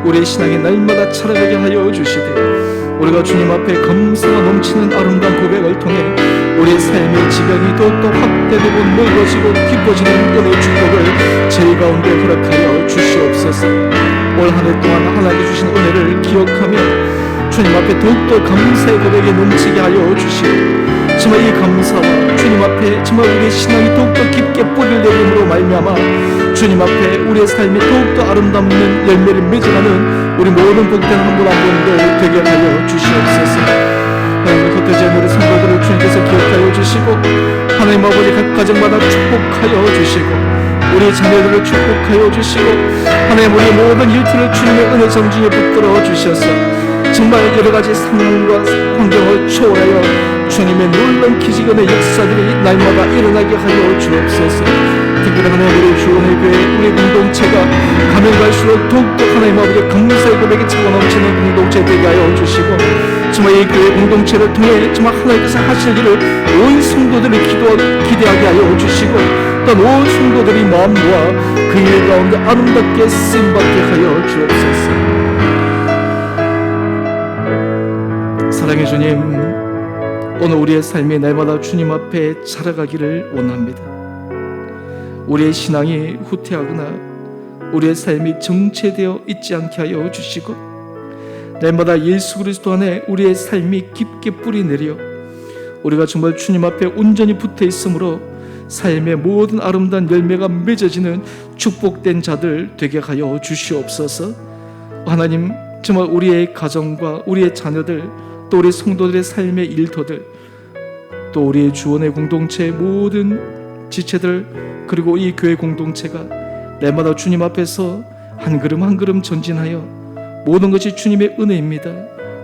우리의 신앙이 날마다 자라가게 하여 주시되 우리가 주님 앞에 감사가 넘치는 아름다운 고백을 통해 우리의 삶의 지경이 더욱더 확대되고 넓어지고 깊어지는 은혜의 축복을 저희 가운데 허락하여 주시옵소서. 올 한 해 동안 하나님께 주신 은혜를 기억하며 주님 앞에 더욱더 감사의 고백에 넘치게 하여 주시고 정말 이 감사와 주님 앞에 정말 우리의 신앙이 더욱더 깊게 뿌리를 내림으로 말미암아 주님 앞에 우리의 삶이 더욱더 아름답는 열매를 맺어가는 우리 모든 복된 한 분 한 분들 되게 하여 주시옵소서. 하나님, 흩어진 우리 성도들을 주님께서 기억하여 주시고 하나님 아버지 각 가정마다 축복하여 주시고 우리 자녀들을 축복하여 주시고 하나님 우리 모든 일들을 주님의 은혜 정중에 붙들어 주셔서 정말 여러 가지 상황과 환경을 초월하여 주님의 놀라운 기적의 역사들이 날마다 일어나게 하여 주옵소서. 특별히 하나님 우리 주원의 교회 우리 공동체가 가면 갈수록 더욱더 하나님 아버지 감사의 고백이 차고 넘치는 공동체 되게 하여 주시고, 정말 이 교회 공동체를 통해 정말 하나님께서 하실 일을 온 성도들이 기대하게 하여 주시고, 또한 온 성도들이 마음과 그 일 가운데 아름답게 쓰임받게 하여 주옵소서. 사랑의 주님, 오늘 우리의 삶이 날마다 주님 앞에 자라가기를 원합니다. 우리의 신앙이 후퇴하거나 우리의 삶이 정체되어 있지 않게 하여 주시고, 날마다 예수 그리스도 안에 우리의 삶이 깊게 뿌리 내려 우리가 정말 주님 앞에 온전히 붙어 있으므로 삶의 모든 아름다운 열매가 맺어지는 축복된 자들 되게 하여 주시옵소서. 하나님, 정말 우리의 가정과 우리의 자녀들, 또 우리 성도들의 삶의 일터들, 또 우리의 주원의 공동체의 모든 지체들, 그리고 이 교회 공동체가 날마다 주님 앞에서 한 걸음 한 걸음 전진하여 모든 것이 주님의 은혜입니다,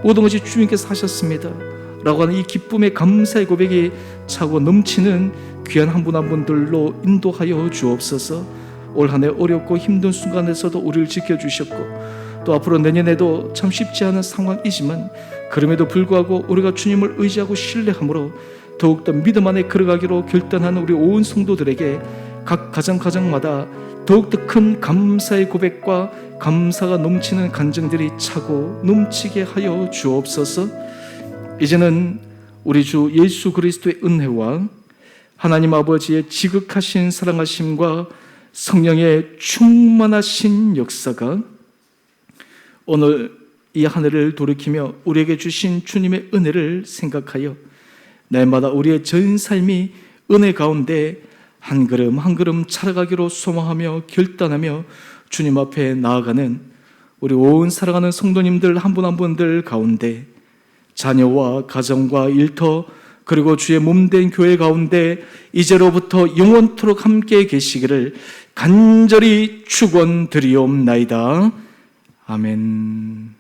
모든 것이 주님께서 하셨습니다 라고 하는 이 기쁨의 감사의 고백이 차고 넘치는 귀한 한 분 한 분들로 인도하여 주옵소서. 올 한 해 어렵고 힘든 순간에서도 우리를 지켜주셨고, 또 앞으로 내년에도 참 쉽지 않은 상황이지만 그럼에도 불구하고 우리가 주님을 의지하고 신뢰함으로 더욱더 믿음 안에 걸어가기로 결단한 우리 온 성도들에게 각 가정마다 더욱더 큰 감사의 고백과 감사가 넘치는 간증들이 차고 넘치게 하여 주옵소서. 이제는 우리 주 예수 그리스도의 은혜와 하나님 아버지의 지극하신 사랑하심과 성령의 충만하신 역사가 오늘 이 한 해를 돌이키며 우리에게 주신 주님의 은혜를 생각하여 날마다 우리의 전 삶이 은혜 가운데 한 걸음 한 걸음 자라가기로 소망하며 결단하며 주님 앞에 나아가는 우리 온 사랑하는 성도님들 한 분 한 분들 가운데 자녀와 가정과 일터, 그리고 주의 몸된 교회 가운데 이제로부터 영원토록 함께 계시기를 간절히 축원드리옵나이다. 아멘.